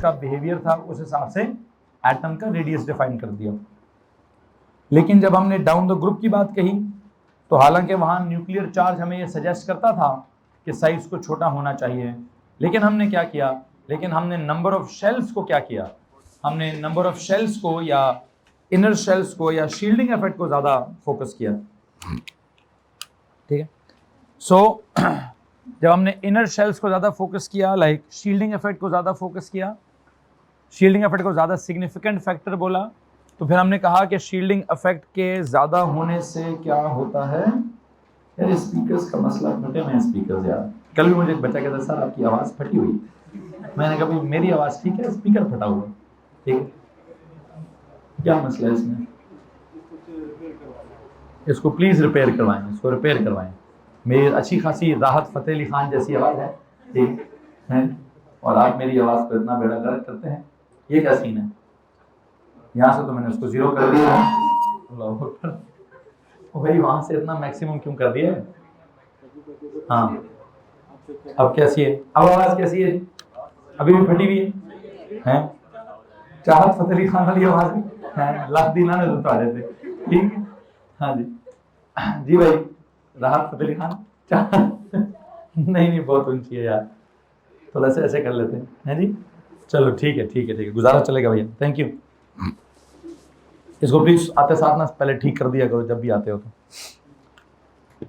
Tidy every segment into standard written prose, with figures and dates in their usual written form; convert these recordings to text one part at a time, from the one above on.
उसका बिहेवियर था उस हिसाब से एटम का रेडियस डिफाइन कर दिया। लेकिन जब हमने डाउन द ग्रुप की बात कही तो हालांकि वहां न्यूक्लियर चार्ज हमें ये सजेस्ट करता था कि साइज को छोटा होना चाहिए, लेकिन हमने क्या किया, लेकिन हमने नंबर ऑफ शेल्स को क्या किया, हमने नंबर ऑफ शेल्स को या इनर शेल्स को या शील्डिंग इफेक्ट को ज्यादा फोकस किया। ठीक है, सो जब हमने इनर शेल्स को ज्यादा फोकस किया, लाइक शील्डिंग इफेक्ट को ज्यादा फोकस किया, शील्डिंग इफेक्ट को ज्यादा सिग्निफिकेंट फैक्टर बोला, तो फिर हमने कहा कि शील्डिंग इफेक्ट के ज्यादा होने से क्या होता है। यार स्पीकर्स का मसला फटे में स्पीकर्स यार। कल भी मुझे एक बच्चा कहता सर आपकी आवाज फटी हुई, मैंने कहा भाई मेरी आवाज ठीक है, स्पीकर फटा हुआ। ठीक है, क्या मसला है इसमें, इसको प्लीज रिपेयर करवाएं, इसको रिपेयर करवाएं। मेरी अच्छी खासी राहत फतेह अली खान जैसी आवाज है, ठीक है, और आप मेरी आवाज को इतना बेड़ा गर्क करते हैं, ये क्या सीन है। यहाँ से तो मैंने उसको 0 कर दिया है, भाई वहां से इतना मैक्सिमम क्यों कर दिया है। हाँ अब कैसी है, अब आवाज कैसी है, अभी भी फटी हुई है, चाहत फतेह अली खान वाली आवाज है, लाख दीना ने तो देते। ठीक है, हाँ जी, जी भाई राहत फतेह अली खान नहीं बहुत ऊंची है यार, थोड़ा सा ऐसे कर लेते हैं जी। चलो ठीक है ठीक है ठीक है, गुजारा चलेगा भैया, थैंक यू। इसको प्लीज आते साथ ना पहले ठीक कर दिया करो जब भी आते हो तो।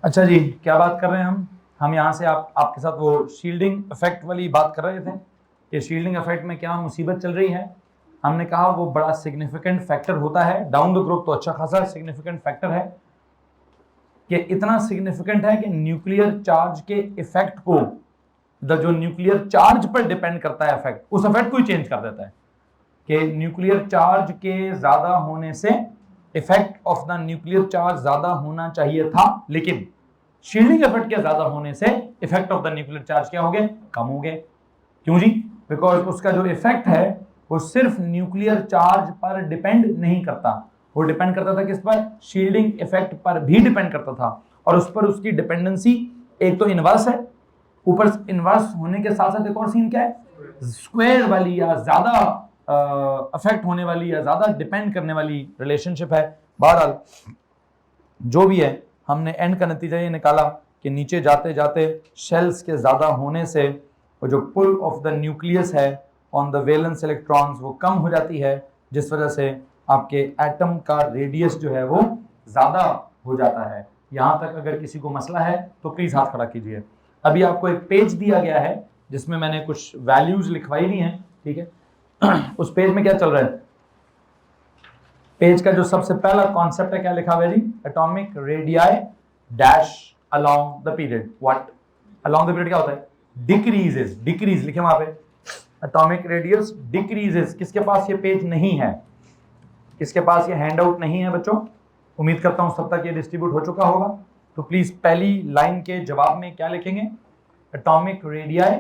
अच्छा जी, क्या बात कर रहे हैं हम यहाँ से आपके साथ वो शील्डिंग इफेक्ट वाली बात कर रहे थे कि शील्डिंग इफेक्ट में क्या मुसीबत चल रही है। हमने कहा वो बड़ा सिग्निफिकेंट फैक्टर होता है, डाउन द ग्रुप तो अच्छा खासा सिग्निफिकेंट फैक्टर है, कि इतना सिग्निफिकेंट है कि न्यूक्लियर चार्ज के इफेक्ट को, जो न्यूक्लियर चार्ज पर डिपेंड करता है इफेक्ट, उस इफेक्ट को ही चेंज कर देता है। कि न्यूक्लियर चार्ज के ज्यादा होने से effect of the nuclear charge ज्यादा होना चाहिए था, लेकिन शील्डिंग इफेक्ट के ज्यादा होने से effect of the nuclear charge क्या हो गए, कम हो गए। क्यों जी, बिकॉज उसका जो इफेक्ट है वो सिर्फ न्यूक्लियर चार्ज पर डिपेंड नहीं करता, वो डिपेंड करता था किस पर, शील्डिंग इफेक्ट पर भी डिपेंड करता था। और उस पर उसकी डिपेंडेंसी एक तो इनवर्स है, ऊपर इनवर्स होने के साथ साथ एक और सीन क्या है, स्क्वायर वाली या ज्यादा अफेक्ट होने वाली या ज्यादा डिपेंड करने वाली रिलेशनशिप है। बहरहाल जो भी है, हमने एंड का नतीजा ये निकाला कि नीचे जाते जाते शेल्स के ज्यादा होने से वो जो पुल ऑफ द न्यूक्लियस है ऑन द वैलेंस इलेक्ट्रॉन्स वो कम हो जाती है, जिस वजह से आपके एटम का रेडियस जो है वो ज्यादा हो जाता है। यहाँ तक अगर किसी को मसला है तो प्लीज हाथ खड़ा कीजिए। अभी आपको एक पेज दिया गया है जिसमें मैंने कुछ वैल्यूज लिखवाई हुई हैं, ठीक है। उस पेज में क्या चल रहा है, पेज का जो सबसे पहला कॉन्सेप्ट है क्या लिखा हुआ है जी, atomic radii dash along the period. What along the period क्या होता है, डिक्रीजेस, डिक्रीज लिखे वहां पे, एटॉमिक रेडियस डिक्रीजेस। किसके पास ये पेज नहीं है, किसके पास ये हैंड आउट नहीं है बच्चों, उम्मीद करता हूं सब तक ये डिस्ट्रीब्यूट हो चुका होगा। तो प्लीज पहली लाइन के जवाब में क्या लिखेंगे, एटॉमिक रेडियाई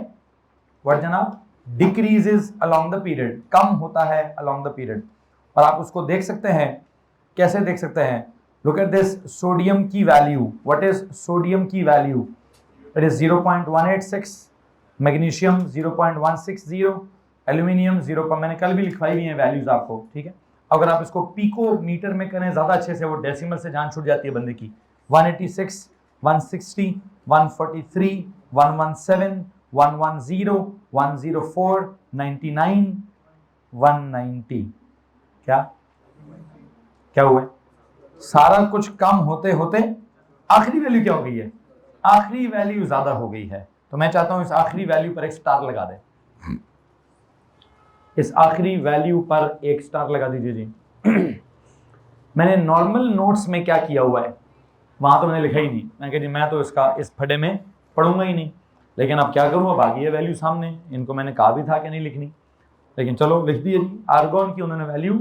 व्हाट जनाब, डिक्रीजेस अलोंग द पीरियड, कम होता है अलोंग द पीरियड। और आप उसको देख सकते हैं, कैसे देख सकते हैं, लुक एट दिस सोडियम की वैल्यू, व्हाट इज सोडियम की value, it is 0.186, magnesium 0.160, aluminium 0, मैंने कल भी लिखवाई हुई है वैल्यूज आपको, ठीक है। अगर आप इसको पीको मीटर में करें ज्यादा अच्छे से, वो डेसिमल से जान छूट जाती है बंदे की। 186, 160, 143, 117, 110, 104, 99, 190, क्या क्या हुआ, सारा कुछ कम होते होते आखिरी वैल्यू क्या हो गई है, आखिरी वैल्यू ज्यादा हो गई है। तो मैं चाहता हूं इस आखिरी वैल्यू पर एक स्टार लगा दे, इस आखिरी वैल्यू पर एक स्टार लगा दीजिए जी। मैंने नॉर्मल नोट्स में क्या किया हुआ है, वहां तो मैंने लिखा ही नहीं, मैं कह जी मैं तो इसका इस फटे में पढ़ूंगा ही नहीं, लेकिन अब क्या करूं, अब आ गई है वैल्यू सामने, इनको मैंने कहा भी था कि नहीं लिखनी, लेकिन चलो लिख दिए जी। आर्गॉन की उन्होंने वैल्यू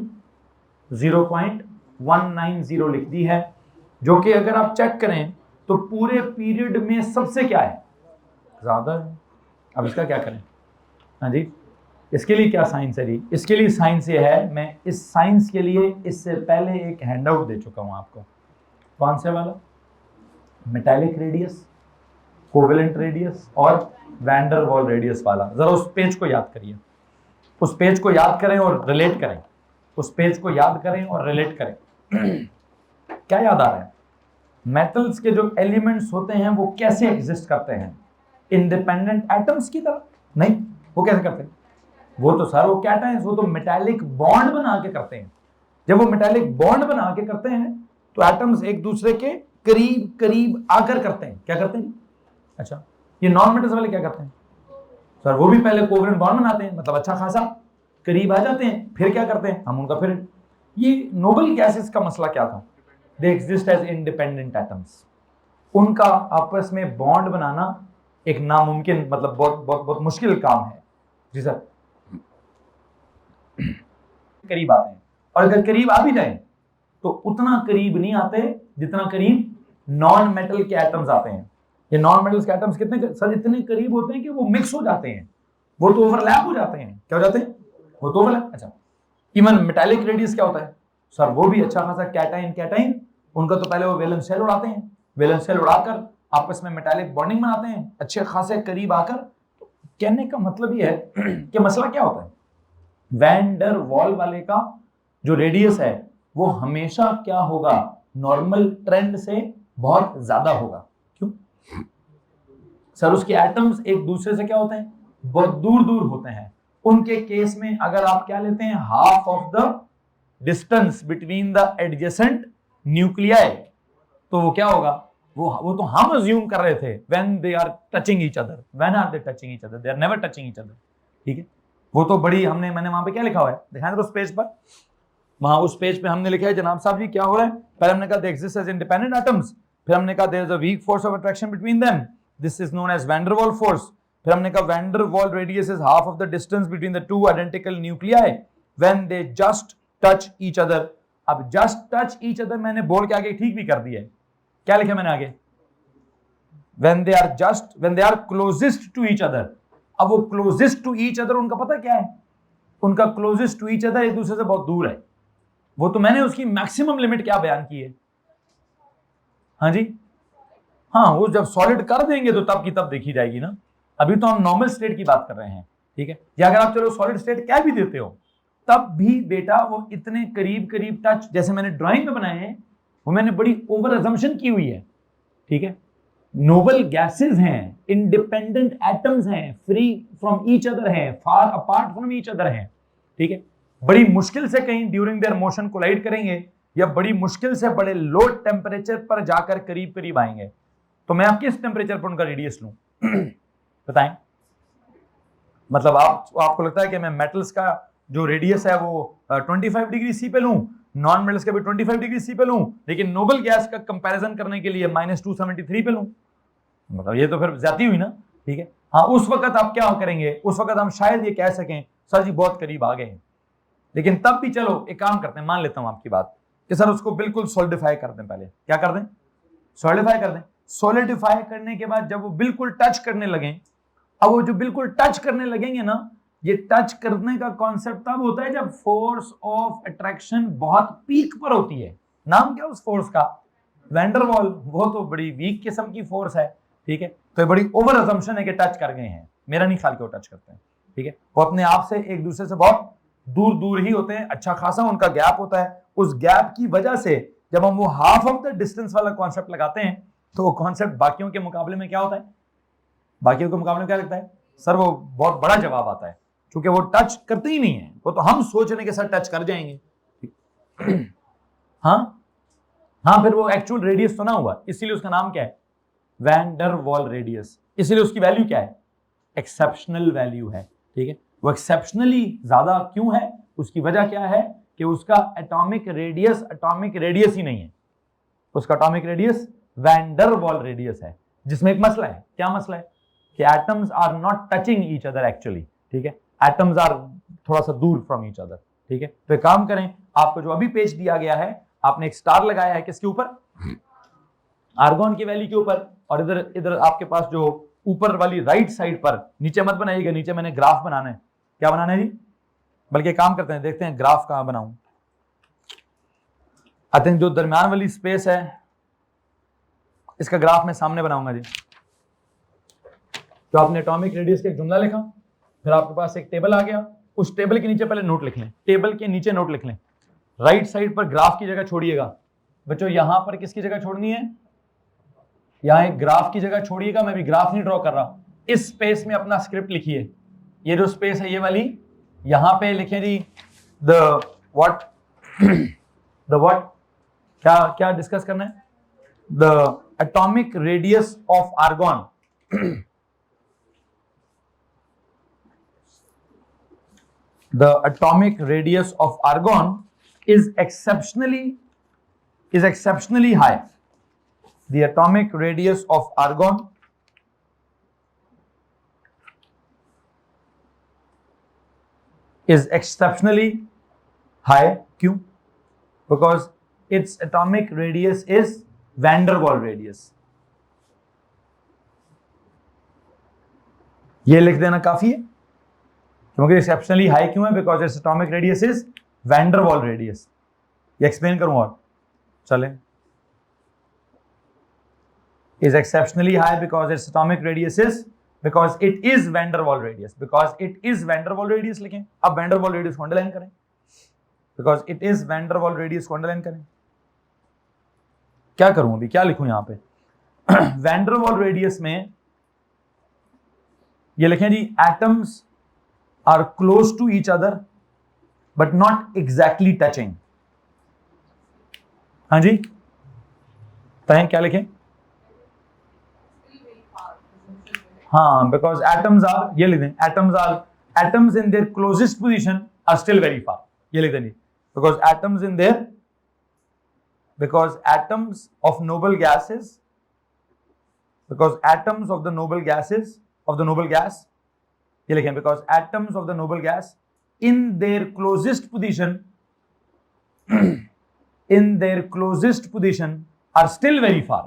0.190 लिख दी है, जो कि अगर आप चेक करें तो पूरे पीरियड में सबसे क्या है, ज्यादा है। अब इसका क्या करें, हाँ जी, इसके लिए क्या साइंस है जी, इसके लिए साइंस ये है, मैं इस साइंस के लिए इससे पहले एक हैंडआउट दे चुका हूं आपको। कौन से वाला, मेटालिक रेडियस, कोवेलेंट रेडियस और वैन डर वाल रेडियस वाला, जरा उस पेज को याद करिए। उस पेज को याद करें और रिलेट करें, उस पेज को याद करें और रिलेट करें। क्या याद आ रहा है? मेटल्स के जो एलिमेंट्स होते हैं वो कैसे एग्जिस्ट करते हैं? इंडिपेंडेंट एटम्स की तरह नहीं। वो कैसे करते हैं? वो तो सर वो कैटायंस, वो तो मेटालिक बॉन्ड बना के करते हैं। जब वो मेटालिक बॉन्ड बना के करते हैं तो एटम्स एक दूसरे के करीब करीब आकर करते हैं। क्या करते हैं? अच्छा, ये नॉन मेटल्स वाले क्या करते हैं सर? वो भी पहले कोवेलेंट बॉन्ड बनाते हैं, मतलब अच्छा खासा करीब आ जाते हैं, फिर क्या करते हैं हम उनका फिर। ये नोबल गैसेस का मसला क्या था? They exist as independent atoms. उनका आपस में बॉन्ड बनाना एक नामुमकिन, मतलब बहुत बहुत बहुत मुश्किल काम है। जी सर, करीब आते हैं, और अगर करीब आ भी जाए तो उतना करीब नहीं आते जितना करीब नॉन मेटल के एटम्स आते हैं। ये नॉन मेटल के एटम्स कितने सर इतने करीब होते हैं कि वो मिक्स हो जाते हैं, वो तो ओवरलैप हो जाते हैं। क्या हो जाते हैं? वो तो ओवरलैप। अच्छा, इवन मेटालिक रेडियस क्या होता है सर? वो भी अच्छा खासा कैटाइन कैटाइन, उनका तो पहले वो वैलेंस शेल उड़ाते हैं, वैलेंस शेल उड़ाकर आपस में मेटालिक बॉन्डिंग बनाते हैं अच्छे खासे करीब आकर। तो कहने का मतलब ये है कि मसला क्या होता है, वैन डर वॉल वाले का जो रेडियस है वो हमेशा क्या होगा? नॉर्मल ट्रेंड से बहुत ज्यादा होगा। क्यों सर? उसके एटम्स एक दूसरे से क्या होते हैं? बहुत दूर दूर होते हैं। उनके केस में अगर आप क्या लेते हैं? Half of the distance between the adjacent nuclei, तो वो क्या होगा? वो तो हम अज्यूम कर रहे थे when they are touching each other, when are they touching each other, they are never touching each other. ठीक है, वो तो बड़ी मैंने वहां पे क्या लिखा हुआ है दिखाएं उस पेज पर। वहां उस पेज पे हमने लिखा है जनाब साहब जी क्या हो रहा है। पहले हमने कहा they exist as independent atoms, फिर हमने कहा there is a weak force of attraction between them, this is known as van der Waals force. फिर हमने कहा वैन डर वाल radius is half of the distance between the two identical nuclei when they just touch each other. अब just touch each other मैंने बोल के आगे ठीक भी कर दिया है। क्या लिखा मैंने आगे? when they are closest to each other। अब वो closest to each other उनका पता क्या है? उनका closest to each other एक दूसरे से बहुत दूर है। वो तो मैंने उसकी मैक्सिमम लिमिट क्या बयान की है? हाँ जी, हाँ, वो जब सॉलिड कर देंगे तो तब की तब देखी जाएगी ना। अभी तो हम नॉर्मल स्टेट की बात कर रहे हैं। ठीक है, या अगर आप चलो सॉलिड स्टेट क्या भी देते हो तब भी बेटा वो इतने करीब करीब टच, जैसे मैंने ड्राइंग में बनाए हैं, वो मैंने बड़ी ओवर अजम्पशन की हुई है। ठीक है, नोबल गैसेस हैं, इंडिपेंडेंट एटम्स हैं, फ्री फ्रॉम ईच अदर हैं, फार अपार्ट फ्रॉम ईच अदर हैं। ठीक है, बड़ी मुश्किल से कहीं ड्यूरिंग देयर मोशन कोलाइड करेंगे, या बड़ी मुश्किल से बड़े लो टेम्परेचर पर जाकर करीब करीब आएंगे। तो मैं आप किस टेम्परेचर पर उनका रेडियस लूं? बताएं। मतलब आपको लगता है कि मैं मेटल्स का जो रेडियस है वो 25 डिग्री सी पे लूं, नॉन मेटल्स का भी 25 डिग्री सी पे लूं, लेकिन नोबल गैस का कंपैरिजन करने के लिए -273 पे लूं? मतलब ये तो फिर ज्यादा हुई ना। ठीक है, हाँ, उस वक्त आप क्या करेंगे? उस वक्त हम शायद ये कह सकें सर जी बहुत करीब आ गए हैं, लेकिन तब भी चलो एक काम करते हैं, मान लेता हूं आपकी बात कि सर उसको बिल्कुल सॉलिडिफाई कर दें। पहले क्या कर दें? सॉलिडिफाई कर दें। सॉलिडिफाई करने के बाद जब वो बिल्कुल टच करने लगे, अब वो जो बिल्कुल टच करने लगेंगे ना, ये टच करने का कॉन्सेप्ट तब होता है जब फोर्स ऑफ अट्रैक्शन बहुत पीक पर होती है। नाम क्या उस फोर्स का? वैन डर वाल। वो तो बड़ी वीक किस्म की फोर्स है। ठीक है, तो ये बड़ी ओवर असम्पशन है कि टच कर गए हैं, मेरा नहीं ख्याल कि वो टच करते हैं। ठीक है, वो अपने आप से एक दूसरे से बहुत दूर दूर ही होते हैं, अच्छा खासा उनका गैप होता है। उस गैप की वजह से जब हम वो हाफ ऑफ द डिस्टेंस वाला कॉन्सेप्ट लगाते हैं तो वो कॉन्सेप्ट बाकियों के मुकाबले में क्या होता है? बाकियों के मुकाबले में क्या लगता है सर? वो बहुत बड़ा जवाब आता है, क्योंकि वो टच करते ही नहीं है। वो तो हम सोच रहे कि सर टच कर जाएंगे। हाँ हाँ, फिर वो एक्चुअल रेडियस तो ना हुआ, इसीलिए उसका नाम क्या है? वैन डर वाल रेडियस। इसीलिए उसकी वैल्यू क्या है? एक्सेप्शनल वैल्यू है। ठीक है, वो एक्सेप्शनली ज्यादा क्यों है? उसकी वजह क्या है कि उसका एटॉमिक रेडियस ही नहीं है। उसका एटॉमिक रेडियस वैन डर वाल रेडियस है, जिसमें एक मसला है। क्या मसला है? कि atoms are not touching each other actually. ठीक है, एटम्स आर थोड़ा सा दूर फ्रॉम ईच अदर। ठीक है, तो एक काम करें, आपको जो अभी पेज दिया गया है, आपने एक स्टार लगाया है किसके ऊपर? आर्गॉन की वैल्यू के ऊपर। और इधर इधर आपके पास जो ऊपर वाली राइट साइड पर, नीचे मत बनाइएगा, नीचे मैंने ग्राफ बनाना है। क्या बनाना है जी? बल्कि काम करते हैं, देखते हैं ग्राफ कहां बनाऊं। आई थिंक जो दरमियान वाली स्पेस है इसका ग्राफ मैं सामने बनाऊंगा जी। तो आपने एटॉमिक रेडियस का एक जुमला लिखा, फिर आपके पास एक टेबल आ गया, उस टेबल के नीचे पहले नोट लिख लें, टेबल के नीचे नोट लिख लें। राइट साइड पर ग्राफ की जगह छोड़िएगा बच्चों, यहां पर किसकी जगह छोड़नी है, यहां एक ग्राफ की जगह छोड़िएगा। मैं भी ग्राफ नहीं ड्रॉ कर रहा, इस स्पेस में अपना स्क्रिप्ट लिखिए। ये जो स्पेस है ये वाली, यहां पे लिखें जी द व्हाट क्या क्या डिस्कस करना है, the atomic radius of argon. The atomic radius of argon is exceptionally high. The atomic radius of argon is exceptionally high. क्यों? Because its atomic radius is van der Waals radius. ये लिख देना काफी है, क्योंकि exceptionally high क्यों है, because it's atomic radius is van der वाल रेडियस। ये एक्सप्लेन करूं और चले, is exceptionally high because it's atomic radius is, because it is van der वाल radius, because it is van der वाल रेडियस लिखें। अब वैन डर वाल रेडियस को अंडरलाइन करें, because it is van der वाल रेडियस को अंडरलाइन करें। क्या करूं अभी, क्या लिखूं यहां पे वैन डर वाल रेडियस में ये लिखें जी, atoms are close to each other but not exactly touching। हाँ जी तय क्या लिखें, हाँ, because atoms are, ये लिख दें, atoms in their closest position are still very far। ये लिख दें, because atoms of noble gases, because atoms of the noble gases ये लिखें, because atoms of the noble gas in their closest position are still very far।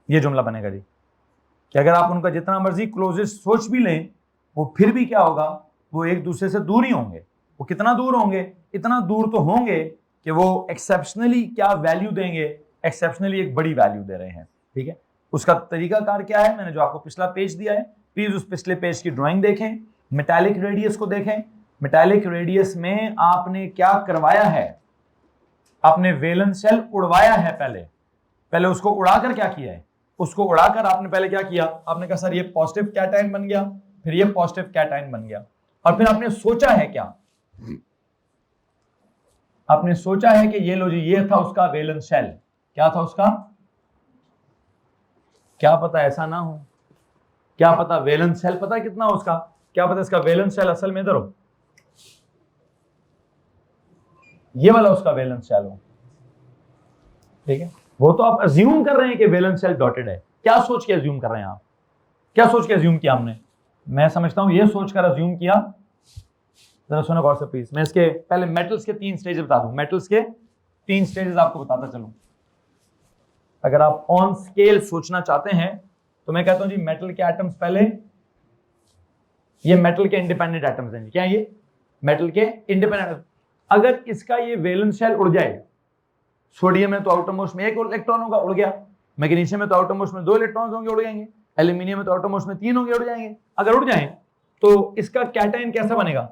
ये जुमला बनेगा जी कि अगर आप उनका जितना मर्जी क्लोजेस्ट सोच भी लें, वो फिर भी क्या होगा, वो एक दूसरे से दूर ही होंगे। वो कितना दूर होंगे, इतना दूर तो होंगे कि वो एक्सेप्शनली क्या वैल्यू देंगे, एक्सेप्शनली एक बड़ी वैल्यू दे रहे हैं। ठीक है, उसका तरीकाकार क्या है, मैंने जो आपको पिछला पेज दिया है, प्लीज उस पिछले पेज की ड्राइंग देखें, मेटालिक रेडियस को देखें। मेटालिक रेडियस में आपने क्या करवाया है, आपने वैलेंस शेल उड़वाया है। पहले उसको उड़ाकर क्या किया है, उसको उड़ाकर आपने पहले क्या किया, आपने कहा सर ये पॉजिटिव कैटायन बन गया, फिर ये पॉजिटिव कैटायन बन गया, और फिर आपने सोचा है क्या, आपने सोचा है कि ये लो जी, ये था उसका वैलेंस शेल। क्या था उसका, क्या पता ऐसा ना हो, क्या पता वैलेंस शेल पता है कितना हो उसका, क्या पता इसका वैलेंस शेल असल में इधर हो, ये वाला उसका वैलेंस शेल हो। ठीक है, वो तो आप अज्यूम कर रहे हैं कि वैलेंस शेल डॉटेड है। क्या सोच के अज्यूम कर रहे हैं आप, क्या सोच के अज्यूम किया हमने, मैं समझता हूं ये सोचकर अज्यूम किया। जरा सुनो गौर से प्लीज, मैं इसके पहले मेटल्स के 3 स्टेजेस बता दूं, मेटल्स के 3 स्टेजेस आपको बताता चलूं। अगर आप ऑन स्केल सोचना चाहते हैं तो मैं कहता हूं जी, मेटल के एटम्स पहले, ये मेटल के इंडिपेंडेंट एटम्स हैं। क्या ये मेटल के इंडिपेंडेंट, अगर इसका ये वैलेंस शेल उड़ जाए, सोडियम में तो आउटरमोस्ट में 1 इलेक्ट्रॉन होगा, उड़ गया। मैग्नीशियम में तो आउटरमोस्ट में 2 इलेक्ट्रॉन्स होंगे, उड़ जाएंगे। एल्यूमिनियम में तो आउटरमोस्ट में 3 होंगे, उड़ जाएंगे। अगर उड़ जाएं तो इसका कैटायन कैसा बनेगा,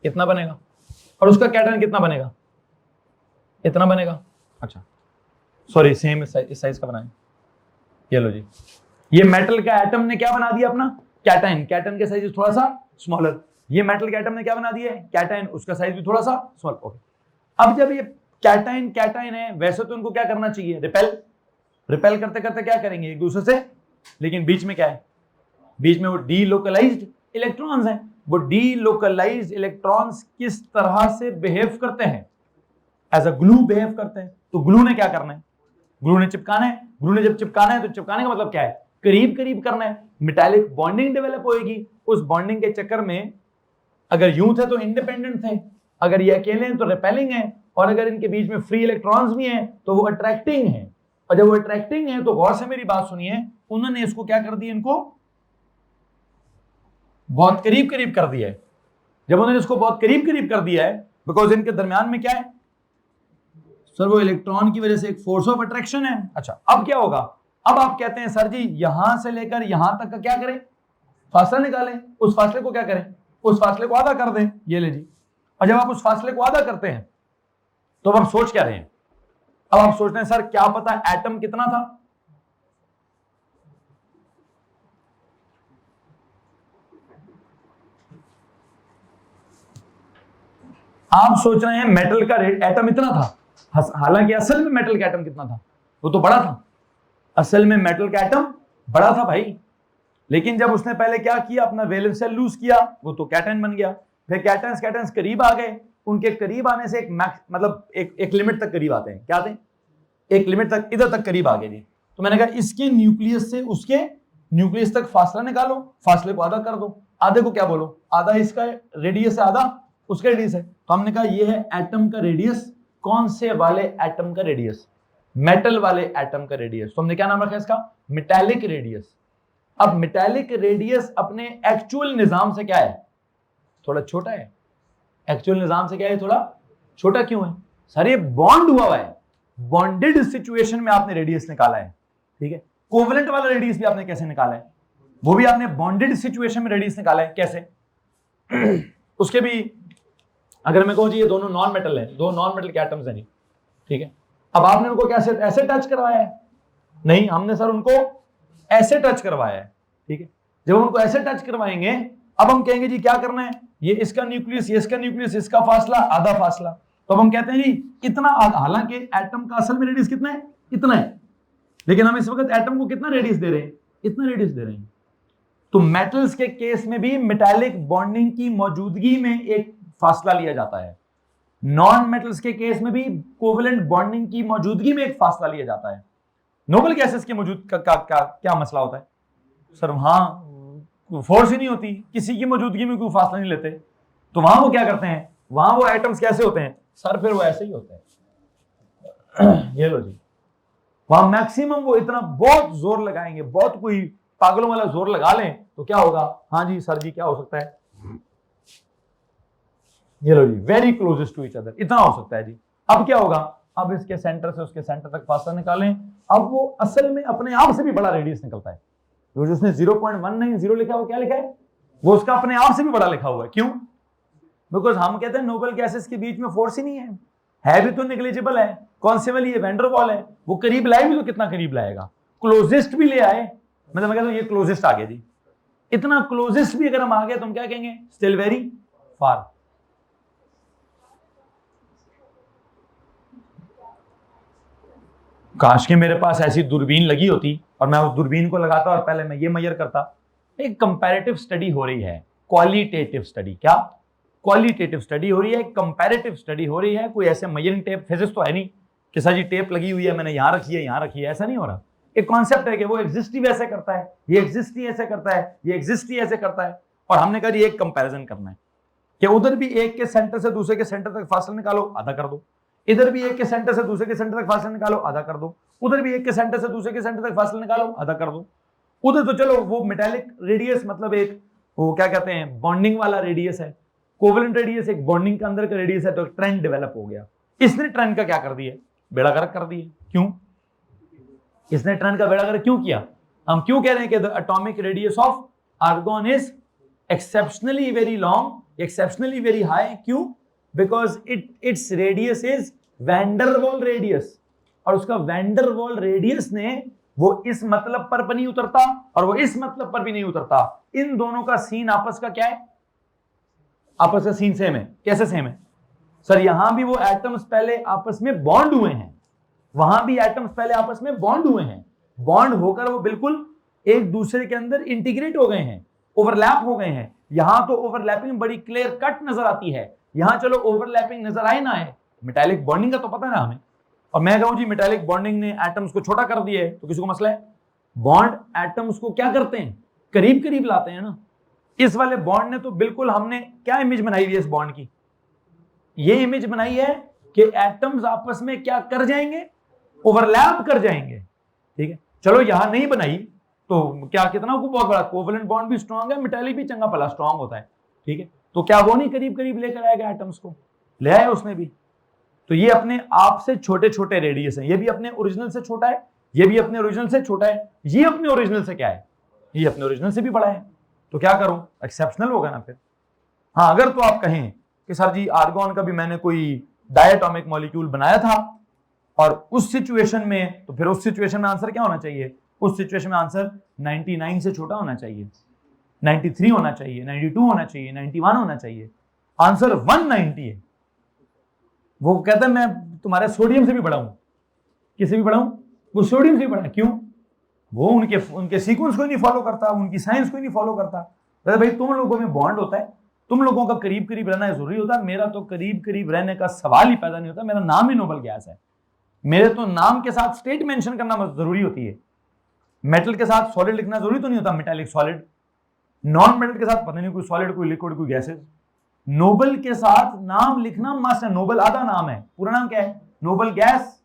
कितना बनेगा, और उसका कैटायन कितना बनेगा, इतना बनेगा। अच्छा सॉरी, सेम इस साइज का बनाएं। ये लो जी, ये मेटल का एटम ने क्या बना दिया अपना कैटायन, कैटायन का साइज थोड़ा सा स्मॉलर। ये मेटल के एटम ने क्या बना दिया है कैटायन, उसका साइज भी थोड़ा सा स्मॉल। ओके, अब जब ये कैटायन है, वैसे तो इनको क्या करना चाहिए, रिपेल करते करते क्या करेंगे एक दूसरे से, लेकिन बीच में क्या है, बीच में वो डीलोकलाइज्ड इलेक्ट्रॉन्स हैं। वो डीलोकलाइज्ड इलेक्ट्रॉन्स किस तरह से बिहेव करते हैं, एज अ ग्लू बिहेव करते हैं। तो ग्लू ने क्या करना है, ग्लू ने चिपकाना है। ग्लू ने जब चिपकाना है तो चिपकाने का मतलब क्या है, करीब करीब करना है। मेटालिक बॉन्डिंग डेवलप होएगी, उस बॉन्डिंग के चक्कर में अगर यूं थे तो इंडिपेंडेंट थे, अगर ये अकेले हैं तो रिपेलिंग है, और अगर इनके बीच में फ्री इलेक्ट्रॉन्स भी हैं तो वो अट्रैक्टिंग है। और जब वो अट्रैक्टिंग है तो गौर से मेरी बात सुनिए, उन्होंने इसको क्या कर दिया, इनको बहुत करीब करीब कर दिया है। जब उन्होंने इसको बहुत करीब करीब कर दिया है, बिकॉज इनके दरमियान में क्या है सर, वो इलेक्ट्रॉन की वजह से एक फोर्स ऑफ अट्रैक्शन है। अच्छा अब क्या होगा, अब आप कहते हैं सर जी यहां से लेकर यहां तक का क्या करें, फासला निकालें, उस फासले को क्या करें, उस फासले को आधा कर दें, ये ले जी। और जब आप उस फासले को आधा करते हैं तो अब आप सोच क्या रहे हैं, अब आप सोच रहे हैं सर क्या पता एटम कितना था, आप सोच रहे हैं मेटल का एटम इतना था, हालांकि असल में मेटल का एटम कितना था, वो तो बड़ा था, असल में मेटल का एटम बड़ा था भाई, लेकिन जब उसने पहले क्या किया, अपना वैलेंस शेल लूज किया, वो तो कैटन बन गया, फिर कैटन्स करीब आ गए, उनके करीब आने से एक मतलब एक लिमिट तक करीब आते हैं, क्या आते हैं, एक लिमिट तक, इधर तक करीब आ गए जी। तो मैंने कहा इसके न्यूक्लियस से उसके न्यूक्लियस तक फासला निकालो, फासले को आधा कर दो, आधे को क्या बोलो, आधा इसका रेडियस है, आधा उसका रेडियस है, तो हमने कहा ये है एटम का रेडियस, कौन से वाले एटम का रेडियस, मेटल वाले एटम का रेडियस, तो हमने क्या नाम रखा इसका, मेटालिक रेडियस। अब मेटालिक रेडियस अपने एक्चुअल निजाम से क्या है, थोड़ा छोटा है, एक्चुअल निजाम से क्या है, थोड़ा छोटा क्यों है, सर ये बॉन्ड हुआ है, बॉन्डेड सिचुएशन में आपने रेडियस निकाला है, ठीक है, कोवेलेंट वाला रेडियस भी आपने कैसे निकाला है, वो भी आपने बॉन्डेड सिचुएशन में रेडियस निकाला है, कैसे उसके भी, अगर मैं कहूं जी ये दोनों नॉन मेटल है, दो नॉन मेटल के एटम्स हैं जी, ठीक है, अब आपने उनको कैसे ऐसे टच करवाया है, नहीं हमने सर उनको ऐसे टच करवाया है, ठीक है, जब उनको ऐसे टच करवाएंगे अब हम कहेंगे जी क्या करना है, ये इसका न्यूक्लियस, ये इसका न्यूक्लियस, इसका फासला आधा फासला, तो अब हम कहते हैं जी इतना, हालांकि एटम का असल में रेडियस कितना है, इतना है, लेकिन हम इस वक्त एटम को कितना रेडियस दे रहे हैं, इतना रेडियस दे रहे हैं। तो मेटल्स के केस में भी मेटालिक बॉन्डिंग की मौजूदगी में एक फासला लिया जाता है, नॉन मेटल्स के केस में भी कोवेलेंट बॉन्डिंग की मौजूदगी में एक फासला लिया जाता है। नोबल गैसेस के मौजूद क्या मसला होता है, सर वहां फोर्स ही नहीं होती, किसी की मौजूदगी में कोई फासला नहीं लेते, तो वहां वो क्या करते हैं, वहां वो एटम्स कैसे होते हैं, सर फिर वो ऐसे ही होते हैं ये लो जी, वहां मैक्सिमम वो इतना बहुत जोर लगाएंगे, बहुत कोई पागलों वाला जोर लगा लें तो क्या होगा, हाँ जी सर जी क्या हो सकता है, ये लो जी very closest to each other, इतना हो सकता है जी। अब क्या होगा, अब इसके सेंटर से उसके सेंटर तक फासला निकालें, अब वो असल में अपने आप से भी बड़ा रेडियस निकलता है, जो जिसने 0.190 लिखा है वो क्या लिखा है, वो उसका अपने आप से भी बड़ा लिखा हुआ है, क्यों, बिकॉज हम कहते हैं नोबल गैसेस के बीच में फोर्स ही नहीं है भी तो निग्लिजिबल है, कौन से वाली, ये वैन डर वाल है, वो करीब लाए भी तो कितना करीब लाएगा, क्लोजेस्ट भी ले आए, मतलब मैं कहता हूं ये क्लोजेस्ट आ गया जी, इतना क्लोजेस्ट भी अगर हम आ गए तो हम क्या कहेंगे, स्टिल वेरी फार। काश के मेरे पास ऐसी दूरबीन लगी होती और मैं उस दूरबीन को लगाता और पहले मैं ये मेजर करता। एक कंपैरेटिव स्टडी हो रही है, क्वालिटेटिव स्टडी, क्या क्वालिटेटिव स्टडी हो रही है, कंपैरेटिव स्टडी हो रही है, कोई ऐसे मेजरिंग टेप फिजिक्स तो है नहीं कि सर जी टेप लगी हुई है मैंने यहां रखी है यहां रखी है, ऐसा नहीं हो रहा। एक कॉन्सेप्ट है कि वो एग्जिस्ट ही वैसे करता है, ये एग्जिस्ट ही ऐसे करता है, ये एग्जिस्ट ही ऐसे करता है, और हमने कहा जी एक कंपैरिजन करना है कि उधर भी एक के सेंटर से दूसरे के सेंटर तक फासला निकालो, आधा कर दो, इधर भी एक के सेंटर से दूसरे के सेंटर तक फासला निकालो, आधा कर दो, उधर भी एक के सेंटर से दूसरे के सेंटर तक फासला निकालो, आधा कर दो। उधर तो चलो वो मेटालिक रेडियस मतलब एक वो क्या कहते हैं बॉन्डिंग वाला रेडियस है, कोवेलेंट रेडियस एक बॉन्डिंग के अंदर का रेडियस है, तो ट्रेंड डेवलप हो गया। इसने ट्रेंड का क्या कर दिया, बेड़ा गर्क कर दिया। क्यों इसने ट्रेंड का बेड़ा गर्क क्यों किया, हम क्यों कह रहे हैं कि the atomic radius of argon is exceptionally very long, exceptionally very high, क्यों, because it's radius is van der वाल रेडियस, और उसका वैन डर वाल रेडियस ने वो इस मतलब पर भी नहीं उतरता और वो इस मतलब पर भी नहीं उतरता, इन दोनों का सीन आपस का क्या है, आपस का सीन सेम है। कैसे सेम है सर, यहां भी वो एटम्स पहले आपस में बॉन्ड हुए हैं, वहां भी एटम्स पहले आपस में बॉन्ड हुए हैं, बॉन्ड होकर वो बिल्कुल एक दूसरे के अंदर इंटीग्रेट हो गए हैं, ओवरलैप हो गए हैं। यहां तो ओवरलैपिंग बड़ी क्लियर कट नजर आती है, यहां चलो ओवरलैपिंग नजर आए ना आए, मेटालिक बॉन्डिंग का तो पता है ना हमें। और मैं कहूं जी मेटालिक बॉन्डिंग ने एटम्स को छोटा कर दिया है तो किसी को मसला है, बॉन्ड एटम्स को क्या करते हैं, करीब करीब लाते हैं ना। इस वाले बॉन्ड ने तो बिल्कुल, हमने क्या इमेज बनाई हुई है इस बॉन्ड की, ये इमेज बनाई है कि एटम्स आपस में क्या कर जाएंगे, ओवरलैप कर जाएंगे। ठीक है, चलो यहां नहीं बनाई तो क्या कितना को बहुत बड़ा कोवेलेंट बॉन्ड भी स्ट्रांग है, मेटालिक भी चंगा भला स्ट्रांग होता है। ठीक है, तो क्या वो नहीं करीब करीब लेकर आएगा एटम्स को, ले आया उसने भी। तो ये अपने आप से छोटे छोटे रेडियस हैं, ये भी अपने ओरिजिनल से छोटा है, ये भी अपने ओरिजिनल से छोटा है, ये अपने ओरिजिनल से क्या है, ये अपने ओरिजिनल से भी बड़ा है। तो क्या करूं, एक्सेप्शनल होगा ना फिर। हाँ, अगर तो आप कहें कि सर जी आर्गॉन का भी मैंने कोई डायटोमिक मॉलिक्यूल बनाया था और उस सिचुएशन में, तो फिर उस सिचुएशन में आंसर क्या होना चाहिए, उस सिचुएशन में आंसर 99 से छोटा होना चाहिए, 93 होना चाहिए, 92 होना चाहिए, 91 होना चाहिए। आंसर 190 है। वो कहता है मैं तुम्हारे सोडियम से भी बड़ा हूं। किसे भी बड़ा हूं? वो सोडियम से भी बड़ा। क्यों? वो उनके सीक्वेंस को नहीं फॉलो करता, उनकी साइंस को नहीं फॉलो करता। अरे भाई तुम लोगों में बॉन्ड होता है, तुम लोगों का करीब करीब रहना जरूरी होता है, मेरा तो करीब करीब रहने का सवाल ही पैदा नहीं होता। मेरा नाम ही नोबल गैस है, मेरे तो नाम के साथ स्टेट मेंशन करना जरूरी होती है। मेटल के साथ सॉलिड लिखना जरूरी तो नहीं होता, मेटालिक सॉलिड। नॉन मेटल के साथ पता नहीं कोई सॉलिड, कोई लिक्विड, कोई गैसेस। नोबल के साथ नाम लिखना मस्ट है। नोबल आधा नाम है, पूरा नाम क्या है? Noble gas.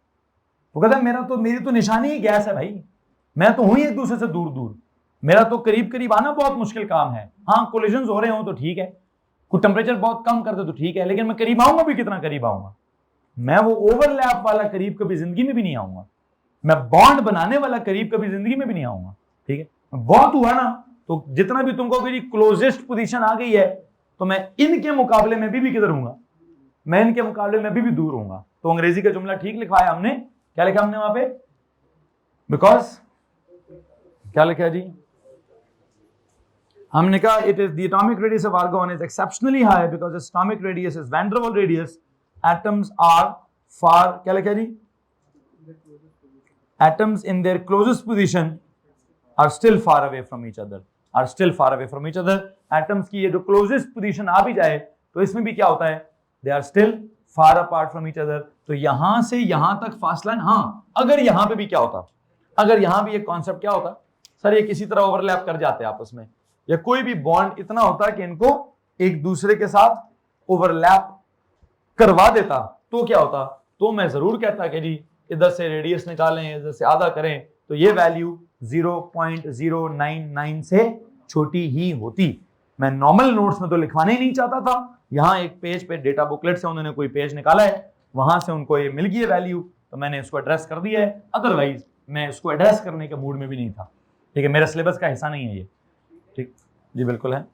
वो कहता है मेरी तो निशानी ही गैस है भाई, मैं तो हूं ही एक दूसरे से दूर दूर, मेरा तो करीब करीब आना बहुत मुश्किल काम है। हाँ, कोलिजन्स हो रहे हो तो ठीक है, कुछ टेम्परेचर बहुत कम कर दे तो ठीक है, लेकिन मैं करीब आऊंगा भी कितना करीब आऊंगा? मैं वो ओवरलैप वाला करीब कभी जिंदगी में भी नहीं आऊंगा, मैं बॉन्ड बनाने वाला करीब कभी जिंदगी में भी नहीं आऊंगा। ठीक है, बहुत हुआ ना, तो जितना भी तुमको मेरी क्लोजेस्ट पोजीशन आ गई है, तो मैं इनके मुकाबले में भी किधर हूंगा? मैं इनके मुकाबले में भी दूर हूंगा। तो अंग्रेजी का जुमला ठीक लिखवाया हमने। क्या लिखा हमने वहां पे? बिकॉज क्या लिखा है जी? हमने कहा it is the atomic radius of argon is exceptionally high because it's atomic radius is van der Waals radius, atoms are far, क्या लिखा है जी? Atoms in their closest position are still far away from each other, are still far away from each other. Atoms की ये जो closest position आ भी जाए तो इसमें भी क्या होता है? They are still far apart from each other. तो यहां से यहां तक फासला। हाँ, अगर यहां पे भी क्या होता, अगर यहां भी एक कॉन्सेप्ट क्या होता, सर ये किसी तरह ओवरलैप कर जाते हैं आपस में, या कोई भी बॉन्ड इतना होता कि इनको एक दूसरे के साथ ओवरलैप करवा देता, तो क्या होता? तो मैं जरूर कहता कि जी इधर से रेडियस निकालें, इधर से आधा करें, तो ये वैल्यू 0.099 से छोटी ही होती। मैं नॉर्मल नोट्स में तो लिखवाने ही नहीं चाहता था। यहाँ एक पेज पे डेटा बुकलेट से उन्होंने कोई पेज निकाला है, वहां से उनको ये मिल गई है वैल्यू, तो मैंने इसको एड्रेस कर दिया है। अदरवाइज मैं इसको एड्रेस करने के मूड में भी नहीं था। ठीक है, मेरे सिलेबस का हिस्सा नहीं है ये। ठीक जी, बिल्कुल है।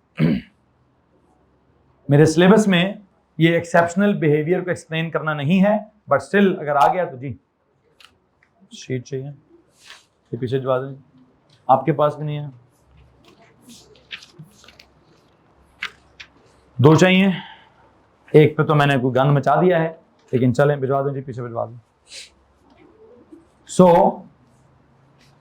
मेरे सिलेबस में ये एक्सेप्शनल बिहेवियर को एक्सप्लेन करना नहीं है, बट स्टिल अगर आ गया तो जी शीट चाहिए, ये पीछे जवा दें, आपके पास भी नहीं है? 2 चाहिए, एक पे तो मैंने कोई गन मचा दिया है, लेकिन चलें भिजवा दें जी, पीछे भिजवा दें। सो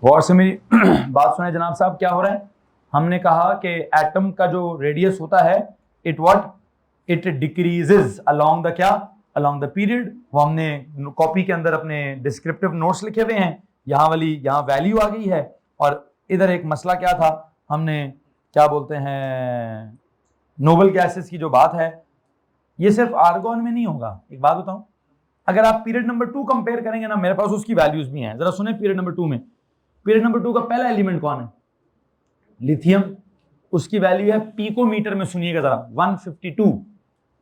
गौर से मेरी बात सुने जनाब साहब, क्या हो रहा है? हमने कहा कि एटम का जो रेडियस होता है इट डिक्रीजेज अलोंग द क्या? Along the period. वो हमने कॉपी के अंदर अपने डिस्क्रिप्टिव नोट्स लिखे हुए हैं, यहाँ वैल्यू आ गई है। और इधर एक मसला क्या था, हमने क्या बोलते हैं, नोबल गैसेस की जो बात है, ये सिर्फ आर्गॉन में नहीं होगा। एक बात बताऊं, अगर आप पीरियड नंबर 2 कंपेयर करेंगे ना, मेरे पास उसकी वैल्यूज भी हैं, जरा सुने। पीरियड नंबर 2 में, पीरियड नंबर 2 का पहला एलिमेंट कौन है? लिथियम। उसकी वैल्यू है पिकोमीटर में, सुनिएगा जरा, 152।